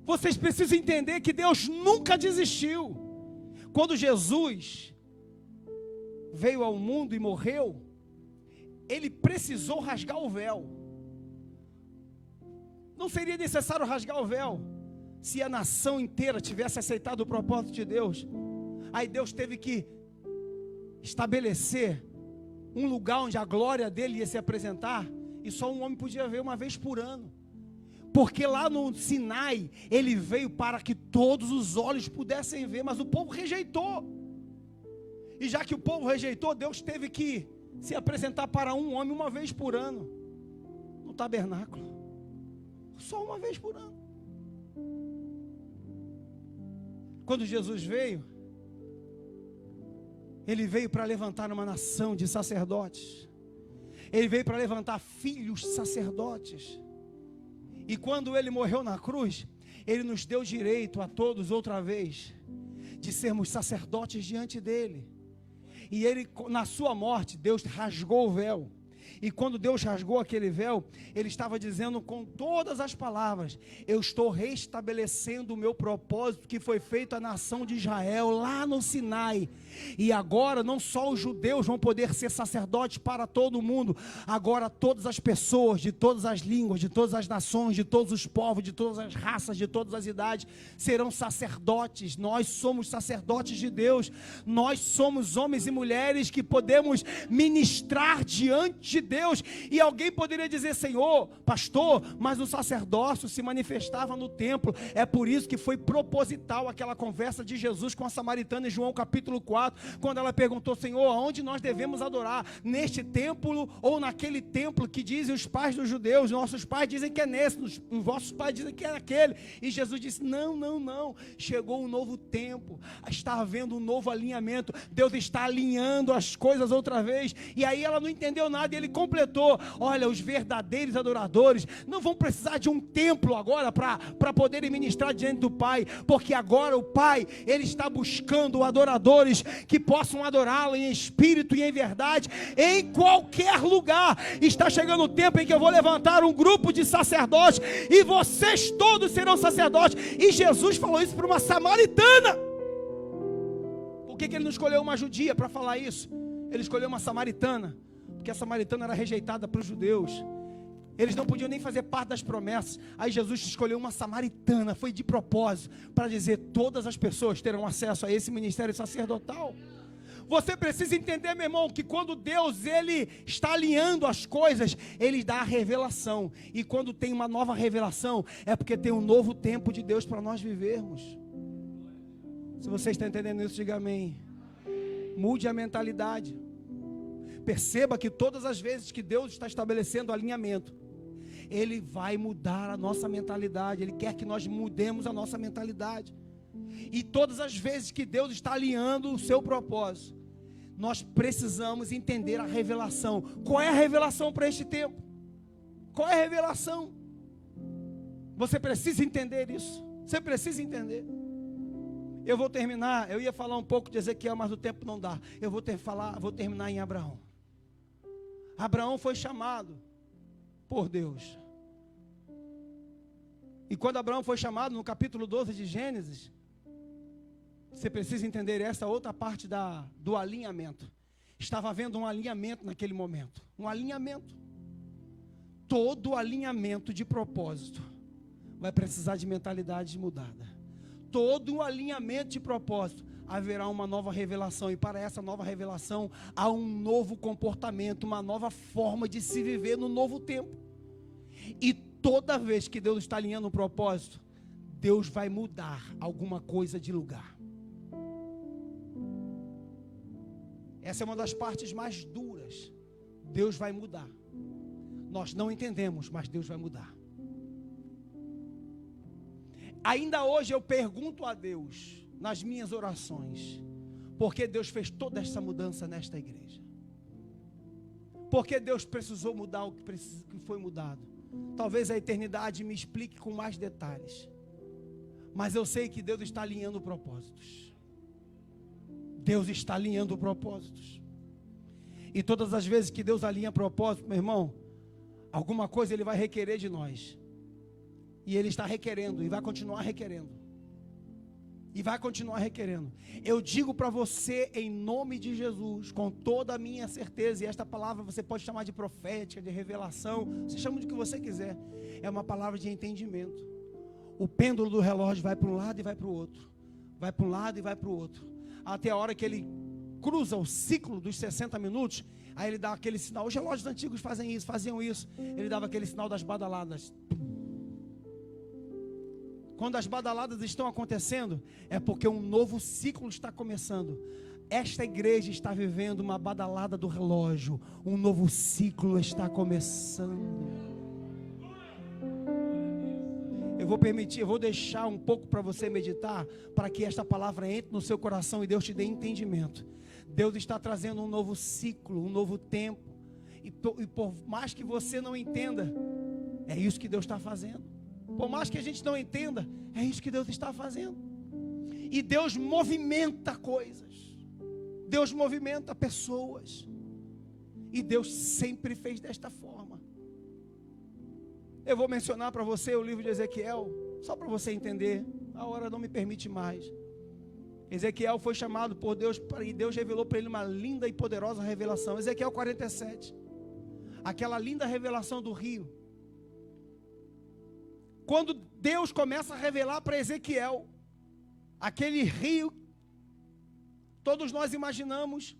vocês precisam entender que Deus nunca desistiu. Quando Jesus veio ao mundo e morreu, Ele precisou rasgar o véu. Não seria necessário rasgar o véu se a nação inteira tivesse aceitado o propósito de Deus. Aí Deus teve que estabelecer um lugar onde a glória dele ia se apresentar, e só um homem podia ver uma vez por ano. Porque lá no Sinai, ele veio para que todos os olhos pudessem ver, mas o povo rejeitou. E já que o povo rejeitou, Deus teve que se apresentar para um homem uma vez por ano, no tabernáculo. Só uma vez por ano. Quando Jesus veio, Ele veio para levantar uma nação de sacerdotes. Ele veio para levantar filhos sacerdotes. E quando ele morreu na cruz, ele nos deu direito a todos outra vez de sermos sacerdotes diante dele. E ele, na sua morte, Deus rasgou o véu. E quando Deus rasgou aquele véu, Ele estava dizendo com todas as palavras: eu estou restabelecendo o meu propósito que foi feito à nação de Israel lá no Sinai. E agora não só os judeus vão poder ser sacerdotes para todo mundo. Agora todas as pessoas, de todas as línguas, de todas as nações, de todos os povos, de todas as raças, de todas as idades, serão sacerdotes. Nós somos sacerdotes de Deus. Nós somos homens e mulheres que podemos ministrar diante de Deus. E alguém poderia dizer: Senhor, pastor, mas o sacerdócio se manifestava no templo. É por isso que foi proposital aquela conversa de Jesus com a samaritana em João capítulo 4, quando ela perguntou: Senhor, aonde nós devemos adorar? Neste templo ou naquele templo que dizem os pais dos judeus? Nossos pais dizem que é nesse, os vossos pais dizem que é naquele. E Jesus disse: não, chegou um novo tempo, está havendo um novo alinhamento. Deus está alinhando as coisas outra vez. E aí ela não entendeu nada, e ele completou: olha, os verdadeiros adoradores não vão precisar de um templo agora para poderem ministrar diante do Pai, porque agora o Pai, Ele está buscando adoradores que possam adorá-lo em espírito e em verdade, em qualquer lugar. Está chegando o tempo em que eu vou levantar um grupo de sacerdotes, e vocês todos serão sacerdotes. E Jesus falou isso para uma samaritana. Por que ele não escolheu uma judia para falar isso? Ele escolheu uma samaritana, porque a samaritana era rejeitada para os judeus. Eles não podiam nem fazer parte das promessas. Aí Jesus escolheu uma samaritana, foi de propósito, para dizer: todas as pessoas terão acesso a esse ministério sacerdotal. Você precisa entender, meu irmão, que quando Deus, Ele está alinhando as coisas, Ele dá a revelação. E quando tem uma nova revelação, é porque tem um novo tempo de Deus para nós vivermos. Se você está entendendo isso, diga amém. Mude a mentalidade. Perceba que todas as vezes que Deus está estabelecendo alinhamento, Ele vai mudar a nossa mentalidade. Ele quer que nós mudemos a nossa mentalidade. E todas as vezes que Deus está alinhando o seu propósito, nós precisamos entender a revelação. Qual é a revelação para este tempo? Qual é a revelação? Você precisa entender isso. Você precisa entender. Eu vou terminar. Eu ia falar um pouco de Ezequiel, mas o tempo não dá. Eu vou terminar em Abraão. Abraão foi chamado por Deus. E quando Abraão foi chamado, no capítulo 12 de Gênesis, você precisa entender essa outra parte do alinhamento. Estava havendo um alinhamento naquele momento. Um alinhamento. Todo alinhamento de propósito vai precisar de mentalidade mudada. Todo alinhamento de propósito haverá uma nova revelação, e para essa nova revelação há um novo comportamento, uma nova forma de se viver no novo tempo. E toda vez que Deus está alinhando um propósito, Deus vai mudar alguma coisa de lugar. Essa é uma das partes mais duras. Deus vai mudar. Nós não entendemos, mas Deus vai mudar. Ainda hoje eu pergunto a Deus, nas minhas orações, por que Deus fez toda essa mudança nesta igreja? Por que Deus precisou mudar o que foi mudado? Talvez a eternidade me explique com mais detalhes. Mas eu sei que Deus está alinhando propósitos. Deus está alinhando propósitos. E todas as vezes que Deus alinha propósito, meu irmão, alguma coisa Ele vai requerer de nós. E Ele está requerendo, e vai continuar requerendo. E vai continuar requerendo. Eu digo para você, em nome de Jesus, com toda a minha certeza, e esta palavra você pode chamar de profética, de revelação, você chama de que você quiser. É uma palavra de entendimento. O pêndulo do relógio vai para um lado e vai para o outro. Vai para um lado e vai para o outro. Até a hora que ele cruza o ciclo dos 60 minutos, aí ele dá aquele sinal. Os relógios antigos faziam isso. Ele dava aquele sinal das badaladas. Quando as badaladas estão acontecendo, é porque um novo ciclo está começando. Esta igreja está vivendo uma badalada do relógio. Um novo ciclo está começando. Eu vou deixar um pouco para você meditar, para que esta palavra entre no seu coração e Deus te dê entendimento. Deus está trazendo um novo ciclo, um novo tempo. E por mais que você não entenda, é isso que Deus está fazendo. Por mais que a gente não entenda, é isso que Deus está fazendo. E Deus movimenta coisas. Deus movimenta pessoas. E Deus sempre fez desta forma. Eu vou mencionar para você o livro de Ezequiel, só para você entender. A hora não me permite mais. Ezequiel foi chamado por Deus, e Deus revelou para ele uma linda e poderosa revelação. Ezequiel 47. Aquela linda revelação do rio. Quando Deus começa a revelar para Ezequiel aquele rio, todos nós imaginamos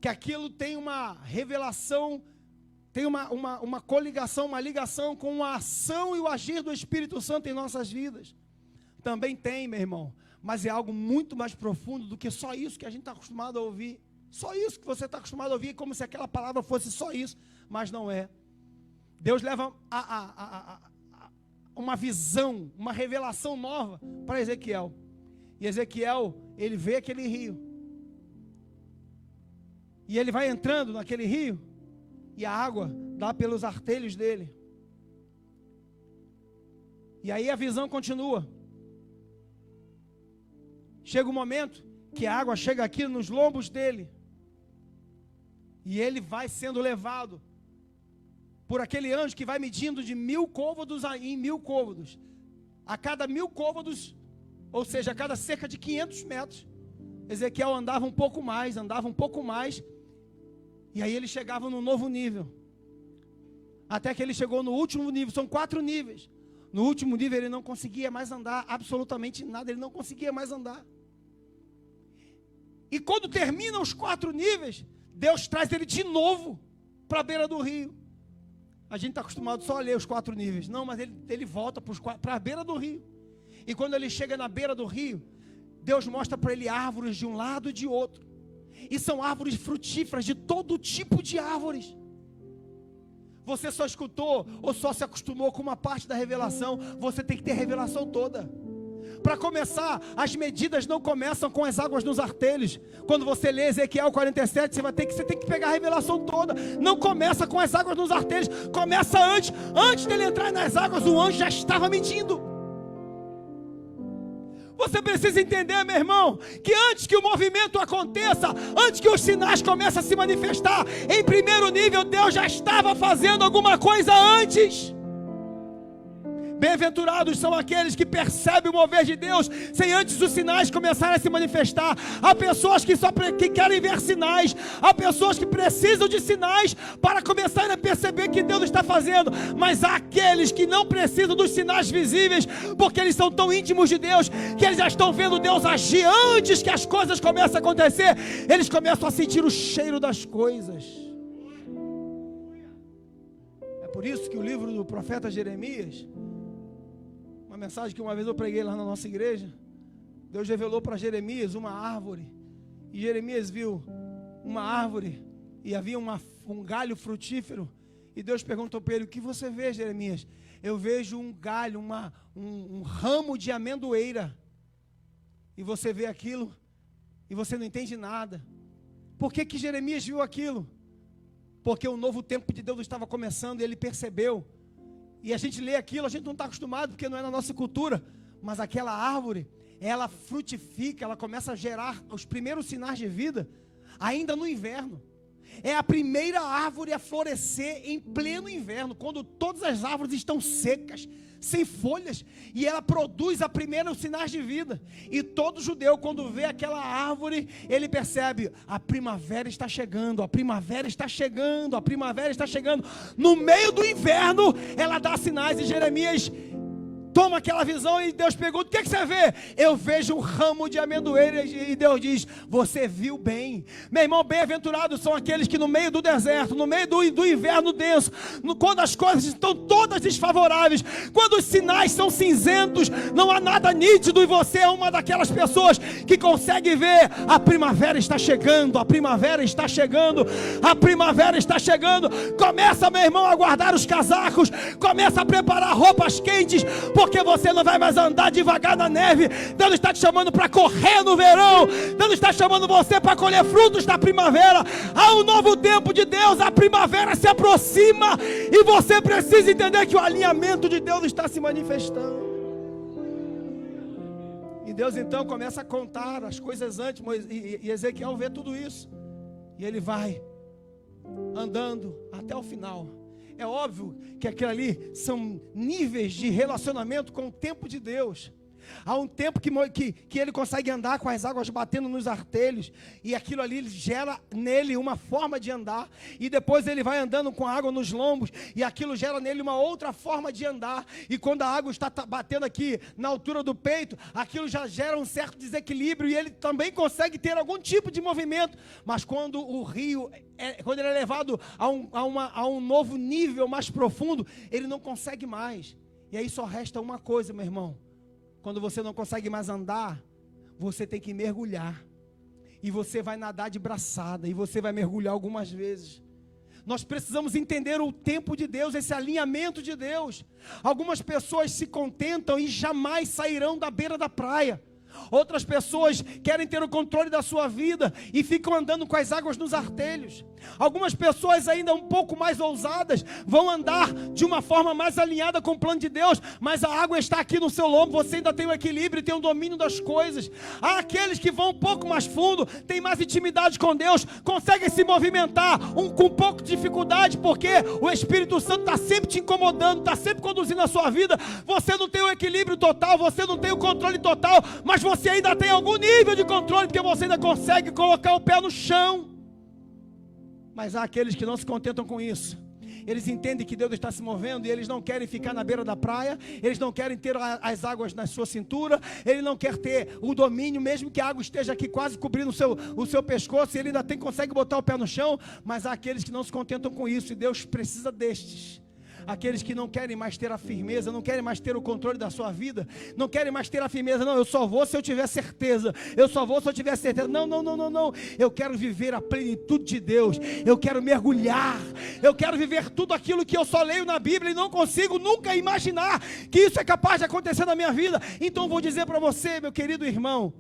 que aquilo tem uma revelação, tem uma coligação, uma ligação com a ação e o agir do Espírito Santo em nossas vidas. Também tem, meu irmão, mas é algo muito mais profundo do que só isso que a gente está acostumado a ouvir. Só isso que você está acostumado a ouvir, como se aquela palavra fosse só isso, mas não é. Deus leva uma visão, uma revelação nova para Ezequiel. E Ezequiel, ele vê aquele rio. E ele vai entrando naquele rio, e a água dá pelos artelhos dele. E aí a visão continua. Chega um momento que a água chega aqui nos lombos dele. E ele vai sendo levado por aquele anjo que vai medindo de 1000 côvados em 1000 côvados. A cada 1000 côvados, ou seja, a cada cerca de 500 metros, Ezequiel andava um pouco mais, e aí ele chegava num novo nível. Até que ele chegou no último nível, são 4 níveis. No último nível ele não conseguia mais andar, absolutamente nada, ele não conseguia mais andar. E quando termina os 4 níveis, Deus traz ele de novo para a beira do rio. A gente está acostumado só a ler os 4 níveis. Não, mas ele volta para a beira do rio. E quando ele chega na beira do rio, Deus mostra para ele árvores de um lado e de outro. E são árvores frutíferas, de todo tipo de árvores. Você só escutou ou só se acostumou com uma parte da revelação. Você tem que ter a revelação toda. Para começar, as medidas não começam com as águas nos artelhos. Quando você lê Ezequiel 47, você tem que pegar a revelação toda. Não começa com as águas nos artelhos, começa antes. Antes dele entrar nas águas, o anjo já estava medindo. Você precisa entender, meu irmão, que antes que o movimento aconteça, antes que os sinais comecem a se manifestar, em primeiro nível, Deus já estava fazendo alguma coisa antes. Bem-aventurados são aqueles que percebem o mover de Deus sem antes os sinais começarem a se manifestar. Há pessoas que querem ver sinais. Há pessoas que precisam de sinais para começarem a perceber que Deus está fazendo. Mas há aqueles que não precisam dos sinais visíveis, porque eles são tão íntimos de Deus, que eles já estão vendo Deus agir antes que as coisas comecem a acontecer. Eles começam a sentir o cheiro das coisas. É por isso que o livro do profeta Jeremias, uma mensagem que uma vez eu preguei lá na nossa igreja, Deus revelou para Jeremias uma árvore, e Jeremias viu uma árvore, e havia um galho frutífero, e Deus perguntou para ele: o que você vê, Jeremias? Eu vejo um galho, um ramo de amendoeira, e você vê aquilo, e você não entende nada. Por que que Jeremias viu aquilo? Porque o novo tempo de Deus estava começando, e ele percebeu. E a gente lê aquilo, a gente não está acostumado, porque não é na nossa cultura. Mas aquela árvore, ela frutifica, ela começa a gerar os primeiros sinais de vida, ainda no inverno. É a primeira árvore a florescer em pleno inverno, quando todas as árvores estão secas, sem folhas, e ela produz a primeira sinais de vida. E todo judeu, quando vê aquela árvore, ele percebe: a primavera está chegando, a primavera está chegando, a primavera está chegando. No meio do inverno, ela dá sinais, e Jeremias toma aquela visão, e Deus pergunta: o que você vê? Eu vejo um ramo de amendoeiras. E Deus diz: você viu bem. Meu irmão, bem-aventurados são aqueles que no meio do deserto, no meio do inverno denso, quando as coisas estão todas desfavoráveis, quando os sinais são cinzentos, não há nada nítido, e você é uma daquelas pessoas que consegue ver: a primavera está chegando, a primavera está chegando, a primavera está chegando. Começa, meu irmão, a guardar os casacos, começa a preparar roupas quentes, porque você não vai mais andar devagar na neve. Deus está te chamando para correr no verão. Deus está chamando você para colher frutos da primavera. Há um novo tempo de Deus, a primavera se aproxima e você precisa entender que o alinhamento de Deus está se manifestando. E Deus então começa a contar as coisas antes, e Ezequiel vê tudo isso, e ele vai andando até o final. É óbvio que aquilo ali são níveis de relacionamento com o tempo de Deus. Há um tempo que ele consegue andar com as águas batendo nos artelhos, e aquilo ali gera nele uma forma de andar, e depois ele vai andando com a água nos lombos, e aquilo gera nele uma outra forma de andar, e quando a água está batendo aqui na altura do peito, aquilo já gera um certo desequilíbrio, e ele também consegue ter algum tipo de movimento. Mas quando o rio, quando ele é levado a um novo nível mais profundo, ele não consegue mais. E aí só resta uma coisa, meu irmão. Quando você não consegue mais andar, você tem que mergulhar. E você vai nadar de braçada, e você vai mergulhar algumas vezes. Nós precisamos entender o tempo de Deus, esse alinhamento de Deus. Algumas pessoas se contentam e jamais sairão da beira da praia. Outras pessoas querem ter o controle da sua vida e ficam andando com as águas nos artelhos. Algumas pessoas ainda um pouco mais ousadas vão andar de uma forma mais alinhada com o plano de Deus, mas a água está aqui no seu lombo, você ainda tem o equilíbrio e tem o domínio das coisas. Há aqueles que vão um pouco mais fundo, têm mais intimidade com Deus, conseguem se movimentar com um pouco de dificuldade, porque o Espírito Santo está sempre te incomodando, está sempre conduzindo a sua vida. Você não tem o equilíbrio total, você não tem o controle total, mas você ainda tem algum nível de controle, porque você ainda consegue colocar o pé no chão. Mas há aqueles que não se contentam com isso. Eles entendem que Deus está se movendo e eles não querem ficar na beira da praia, eles não querem ter as águas na sua cintura, ele não quer ter o domínio, mesmo que a água esteja aqui quase cobrindo o seu pescoço, e ele ainda consegue botar o pé no chão. Mas há aqueles que não se contentam com isso, e Deus precisa destes. Aqueles que não querem mais ter a firmeza, não querem mais ter o controle da sua vida, não querem mais ter a firmeza. Não, eu só vou se eu tiver certeza, eu só vou se eu tiver certeza. Não, eu quero viver a plenitude de Deus, eu quero mergulhar, eu quero viver tudo aquilo que eu só leio na Bíblia e não consigo nunca imaginar que isso é capaz de acontecer na minha vida. Então vou dizer para você, meu querido irmão,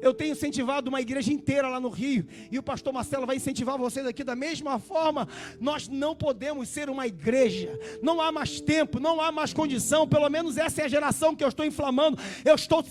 eu tenho incentivado uma igreja inteira lá no Rio, e o pastor Marcelo vai incentivar vocês aqui da mesma forma. Nós não podemos ser uma igreja, não há mais tempo, não há mais condição. Pelo menos essa é a geração que eu estou inflamando. Eu estou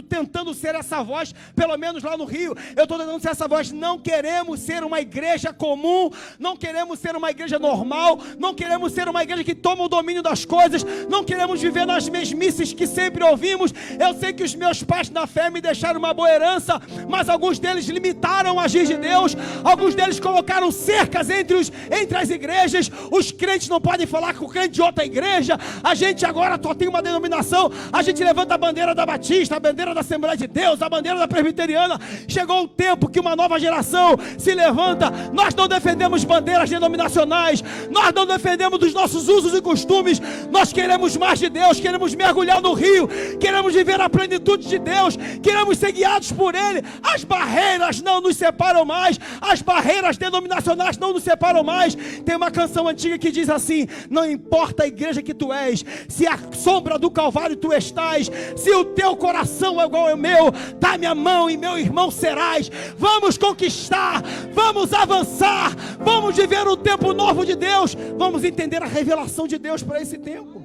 tentando ser essa voz, pelo menos lá no Rio, eu estou tentando ser essa voz. Não queremos ser uma igreja comum, não queremos ser uma igreja normal, não queremos ser uma igreja que toma o domínio das coisas, não queremos viver nas mesmices que sempre ouvimos. Eu sei que os meus pais na fé me deixaram uma boa herança, mas alguns deles limitaram o agir de Deus, alguns deles colocaram cercas entre as igrejas. Os crentes não podem falar com o crente de outra igreja. A gente agora só tem uma denominação, a gente levanta a bandeira da Batista, a bandeira da Assembleia de Deus, a bandeira da Presbiteriana. Chegou o tempo que uma nova geração se levanta. Nós não defendemos bandeiras denominacionais, nós não defendemos dos nossos usos e costumes, nós queremos mais de Deus, queremos mergulhar no rio, queremos viver a plenitude de Deus, queremos ser guiados por Ele. As barreiras não nos separam mais, as barreiras denominacionais não nos separam mais. Tem uma canção antiga que diz assim: não importa a igreja que tu és, se a sombra do Calvário tu estás, se o teu coração é igual ao meu, dá-me a mão e meu irmão serás. Vamos conquistar, vamos avançar, vamos viver o tempo novo de Deus, vamos entender a revelação de Deus para esse tempo.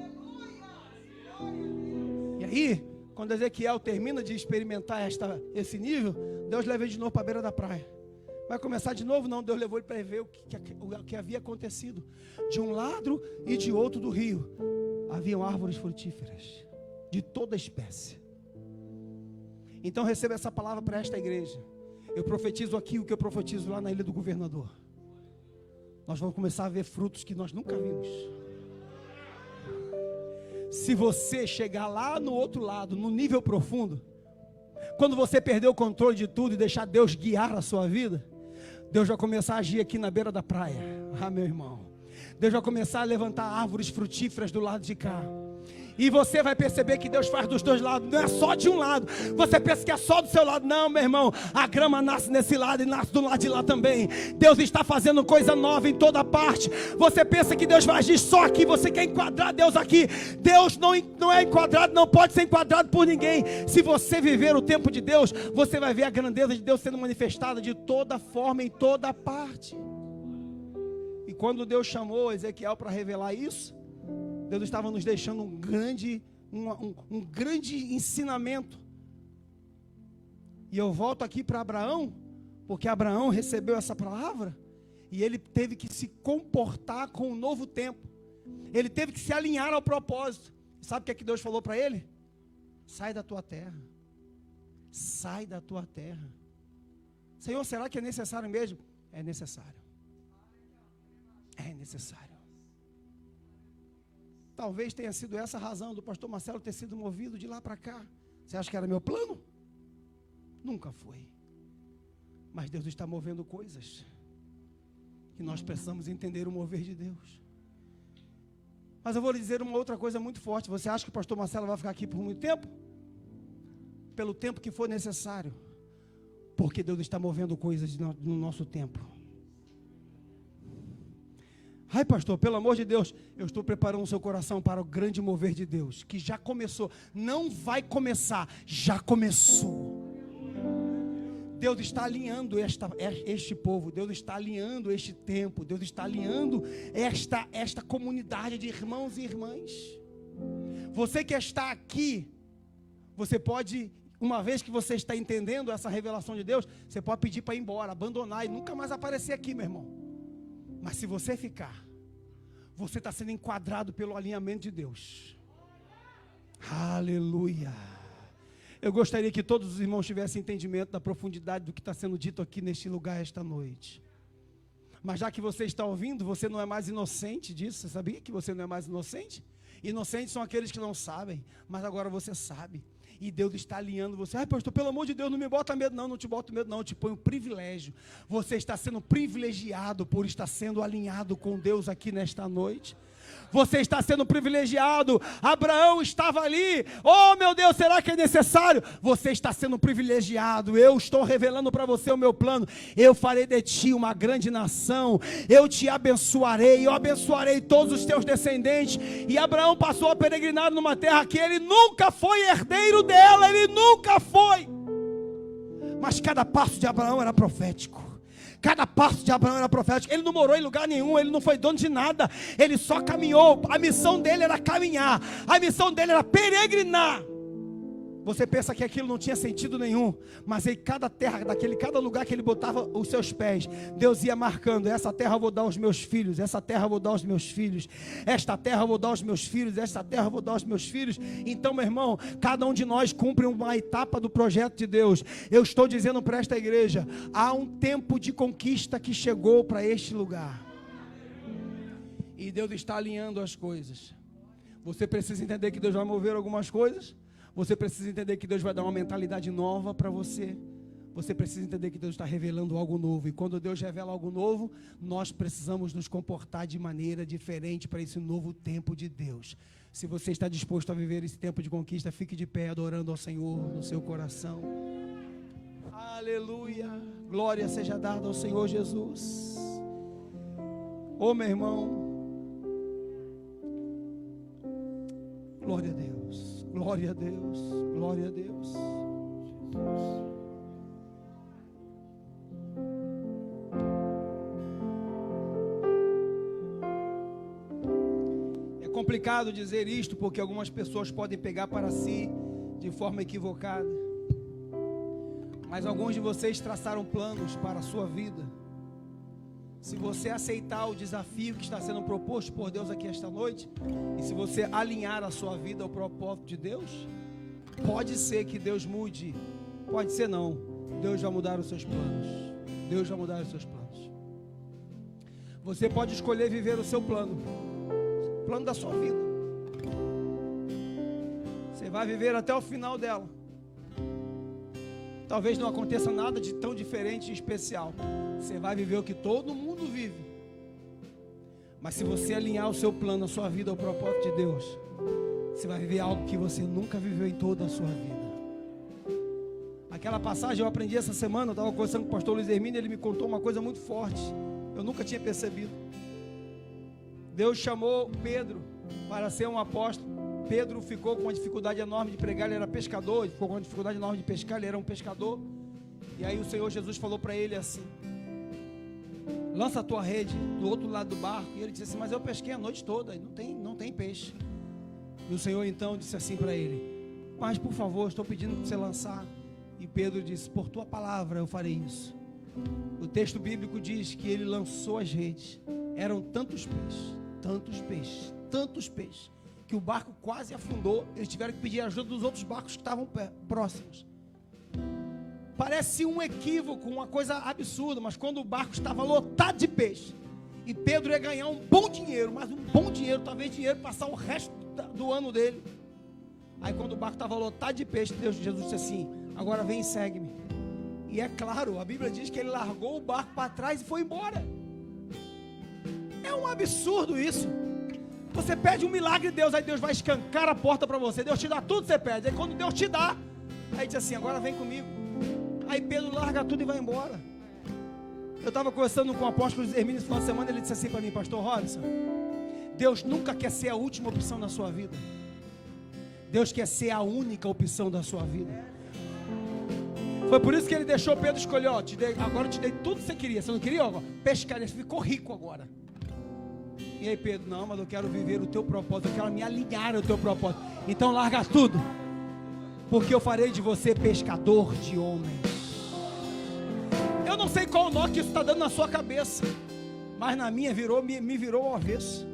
E aí, quando Ezequiel termina de experimentar esse nível, Deus leva ele de novo para a beira da praia. Vai começar de novo? Não, Deus levou ele para ver o que havia acontecido. De um lado e de outro do rio haviam árvores frutíferas de toda espécie. Então receba essa palavra para esta igreja. Eu profetizo aqui o que eu profetizo lá na Ilha do Governador. Nós vamos começar a ver frutos que nós nunca vimos. Se você chegar lá no outro lado, no nível profundo, quando você perder o controle de tudo e deixar Deus guiar a sua vida, Deus vai começar a agir aqui na beira da praia. Ah, meu irmão, Deus vai começar a levantar árvores frutíferas do lado de cá. E você vai perceber que Deus faz dos dois lados, não é só de um lado. Você pensa que é só do seu lado. Não, meu irmão, a grama nasce nesse lado e nasce do lado de lá também. Deus está fazendo coisa nova em toda parte. Você pensa que Deus vai agir só aqui, você quer enquadrar Deus aqui. Deus não é enquadrado, não pode ser enquadrado por ninguém. Se você viver o tempo de Deus, você vai ver a grandeza de Deus sendo manifestada de toda forma, em toda parte. E quando Deus chamou Ezequiel para revelar isso, Deus estava nos deixando um grande ensinamento. E eu volto aqui para Abraão, porque Abraão recebeu essa palavra, e ele teve que se comportar com o novo tempo. Ele teve que se alinhar ao propósito. Sabe o que Deus falou para ele? Sai da tua terra. Sai da tua terra. Senhor, será que é necessário mesmo? É necessário. É necessário. Talvez tenha sido essa a razão do pastor Marcelo ter sido movido de lá para cá. Você acha que era meu plano? Nunca foi. Mas Deus está movendo coisas que nós precisamos entender o mover de Deus. Mas eu vou lhe dizer uma outra coisa muito forte. Você acha que o pastor Marcelo vai ficar aqui por muito tempo? Pelo tempo que for necessário. Porque Deus está movendo coisas no nosso tempo. Ai, pastor, pelo amor de Deus, eu estou preparando o seu coração para o grande mover de Deus, que já começou, não vai começar, já começou. Deus está alinhando este povo, Deus está alinhando este tempo, Deus está alinhando esta comunidade de irmãos e irmãs. Você que está aqui, você pode, uma vez que você está entendendo essa revelação de Deus, você pode pedir para ir embora, abandonar e nunca mais aparecer aqui, meu irmão. Mas se você ficar, você está sendo enquadrado pelo alinhamento de Deus. Aleluia. Eu gostaria que todos os irmãos tivessem entendimento da profundidade do que está sendo dito aqui neste lugar esta noite. Mas já que você está ouvindo, você não é mais inocente disso. Você sabia que você não é mais inocente? Inocentes são aqueles que não sabem, mas agora você sabe. E Deus está alinhando você. Ai, pastor, pelo amor de Deus, não me bota medo. Não te boto medo, não. Eu te ponho privilégio. Você está sendo privilegiado por estar sendo alinhado com Deus aqui nesta noite. Você está sendo privilegiado. Abraão estava ali. Oh, meu Deus, será que é necessário? Você está sendo privilegiado. Eu estou revelando para você o meu plano. Eu farei de ti uma grande nação. Eu te abençoarei. Eu abençoarei todos os teus descendentes. E Abraão passou a peregrinar numa terra que ele nunca foi herdeiro dela. Ele nunca foi. Mas cada passo de Abraão era profético. Cada passo de Abraão era profético. Ele não morou em lugar nenhum, ele não foi dono de nada. Ele só caminhou. A missão dele era caminhar. A missão dele era peregrinar. Você pensa que aquilo não tinha sentido nenhum, mas em cada terra, cada lugar que ele botava os seus pés, Deus ia marcando: essa terra eu vou dar aos meus filhos, essa terra eu vou dar aos meus filhos, esta terra eu vou dar aos meus filhos, esta terra eu vou dar aos meus filhos. Então, meu irmão, cada um de nós cumpre uma etapa do projeto de Deus. Eu estou dizendo para esta igreja: há um tempo de conquista que chegou para este lugar, e Deus está alinhando as coisas. Você precisa entender que Deus vai mover algumas coisas. Você precisa entender que Deus vai dar uma mentalidade nova para você. Você precisa entender que Deus está revelando algo novo. E quando Deus revela algo novo, nós precisamos nos comportar de maneira diferente para esse novo tempo de Deus. Se você está disposto a viver esse tempo de conquista, fique de pé adorando ao Senhor no seu coração. Aleluia. Glória seja dada ao Senhor Jesus. Ô meu irmão, glória a Deus, glória a Deus, glória a Deus. É complicado dizer isto, porque algumas pessoas podem pegar para si de forma equivocada. Mas alguns de vocês traçaram planos para a sua vida. Se você aceitar o desafio que está sendo proposto por Deus aqui esta noite, e se você alinhar a sua vida ao propósito de Deus, pode ser que Deus mude, pode ser não, Deus vai mudar os seus planos. Deus vai mudar os seus planos. Você pode escolher viver o seu plano, o plano da sua vida. Você vai viver até o final dela. Talvez não aconteça nada de tão diferente e especial. Você vai viver o que todo mundo vive. Mas se você alinhar o seu plano, a sua vida ao propósito de Deus, você vai viver algo que você nunca viveu em toda a sua vida. Aquela passagem eu aprendi essa semana, eu estava conversando com o pastor Luiz Hermínio, ele me contou uma coisa muito forte, eu nunca tinha percebido. Deus chamou Pedro para ser um apóstolo. Pedro ficou com uma dificuldade enorme de pregar, ele era pescador, ele ficou com uma dificuldade enorme de pescar, ele era um pescador. E aí o Senhor Jesus falou para ele assim: lança a tua rede do outro lado do barco. E ele disse assim: mas eu pesquei a noite toda, não tem peixe. E o Senhor então disse assim para ele: mas por favor, estou pedindo para você lançar. E Pedro disse: por tua palavra eu farei isso. O texto bíblico diz que ele lançou as redes. Eram tantos peixes, que o barco quase afundou. Eles tiveram que pedir ajuda dos outros barcos que estavam próximos. Parece um equívoco, uma coisa absurda, mas quando o barco estava lotado de peixe, e Pedro ia ganhar um bom dinheiro, mas um bom dinheiro, talvez dinheiro passar o resto do ano dele. Aí quando o barco estava lotado de peixe, Jesus disse assim: agora vem e segue-me. E é claro, a Bíblia diz que ele largou o barco para trás e foi embora. É um absurdo isso. Você pede um milagre de Deus, aí Deus vai escancar a porta para você, Deus te dá tudo que você pede. Aí quando Deus te dá, aí diz assim: agora vem comigo. Aí Pedro larga tudo e vai embora. Eu estava conversando com o apóstolo Hermínio no final de semana, ele disse assim para mim: pastor Robson, Deus nunca quer ser a última opção na sua vida, Deus quer ser a única opção da sua vida. Foi por isso que ele deixou Pedro escolher: ó, agora eu te dei tudo que você queria. Você não queria? Ó, pescaria, você ficou rico agora. E aí Pedro: não, mas eu quero viver o teu propósito, eu quero me alinhar ao teu propósito. Então larga tudo, porque eu farei de você pescador de homens. Eu não sei qual nó que isso está dando na sua cabeça, mas na minha me virou ao avesso.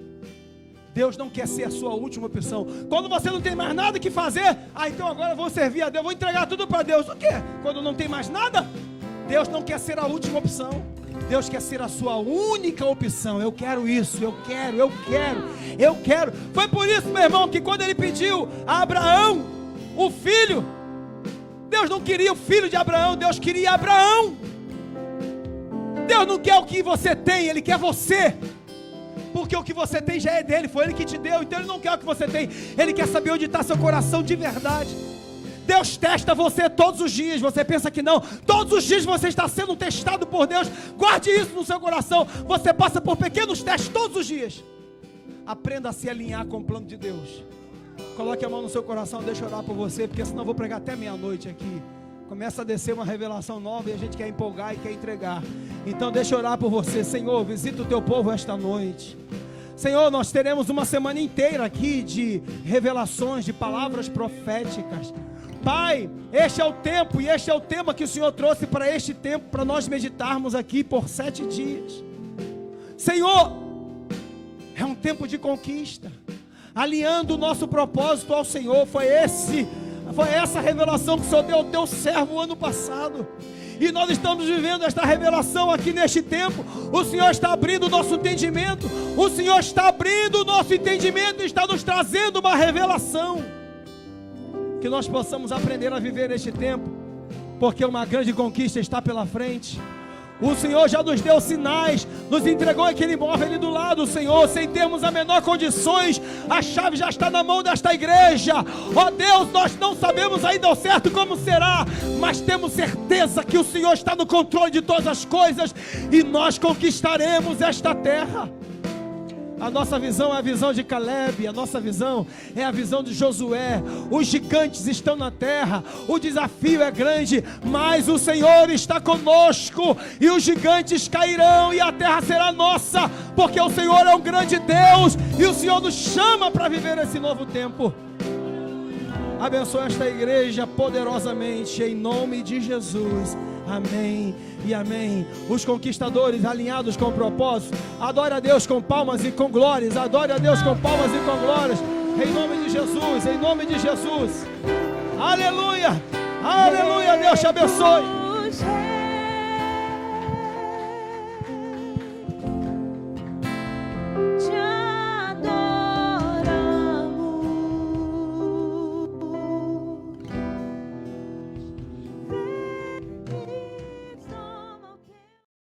Deus não quer ser a sua última opção. Quando você não tem mais nada que fazer, então agora eu vou servir a Deus, vou entregar tudo para Deus. O quê? Quando não tem mais nada, Deus não quer ser a última opção, Deus quer ser a sua única opção. Eu quero isso, eu quero. Foi por isso, meu irmão, que quando ele pediu a Abraão o filho, Deus não queria o filho de Abraão, Deus queria Abraão. Deus não quer o que você tem, Ele quer você. Porque o que você tem já é dele, foi Ele que te deu. Então Ele não quer o que você tem, Ele quer saber onde está seu coração de verdade. Deus testa você todos os dias. Você pensa que não, todos os dias você está sendo testado por Deus. Guarde isso no seu coração. Você passa por pequenos testes todos os dias. Aprenda a se alinhar com o plano de Deus. Coloque a mão no seu coração, deixa eu orar por você, porque senão eu vou pregar até meia-noite aqui. Começa a descer uma revelação nova e a gente quer empolgar e quer entregar. Então deixa eu orar por você. Senhor, visita o teu povo esta noite. Senhor, nós teremos uma semana inteira aqui de revelações, de palavras proféticas. Pai, este é o tempo e este é o tema que o Senhor trouxe para este tempo, para nós meditarmos aqui por 7 dias. Senhor, é um tempo de conquista, alinhando o nosso propósito ao Senhor. Foi essa revelação que o Senhor deu ao teu servo ano passado, e nós estamos vivendo esta revelação aqui neste tempo. O Senhor está abrindo o nosso entendimento, o Senhor está abrindo o nosso entendimento e está nos trazendo uma revelação, que nós possamos aprender a viver neste tempo, porque uma grande conquista está pela frente. O Senhor já nos deu sinais, nos entregou aquele imóvel ali do lado, Senhor, sem termos a menor condições. A chave já está na mão desta igreja. Ó Deus, nós não sabemos ainda ao certo como será, mas temos certeza que o Senhor está no controle de todas as coisas, e nós conquistaremos esta terra. A nossa visão é a visão de Caleb, a nossa visão é a visão de Josué. Os gigantes estão na terra, o desafio é grande, mas o Senhor está conosco, e os gigantes cairão e a terra será nossa, porque o Senhor é um grande Deus, e o Senhor nos chama para viver esse novo tempo. Abençoa esta igreja poderosamente, em nome de Jesus. Amém e amém. Os conquistadores alinhados com o propósito, adore a Deus com palmas e com glórias. Adore a Deus com palmas e com glórias, em nome de Jesus, em nome de Jesus. Aleluia, aleluia. Deus te abençoe.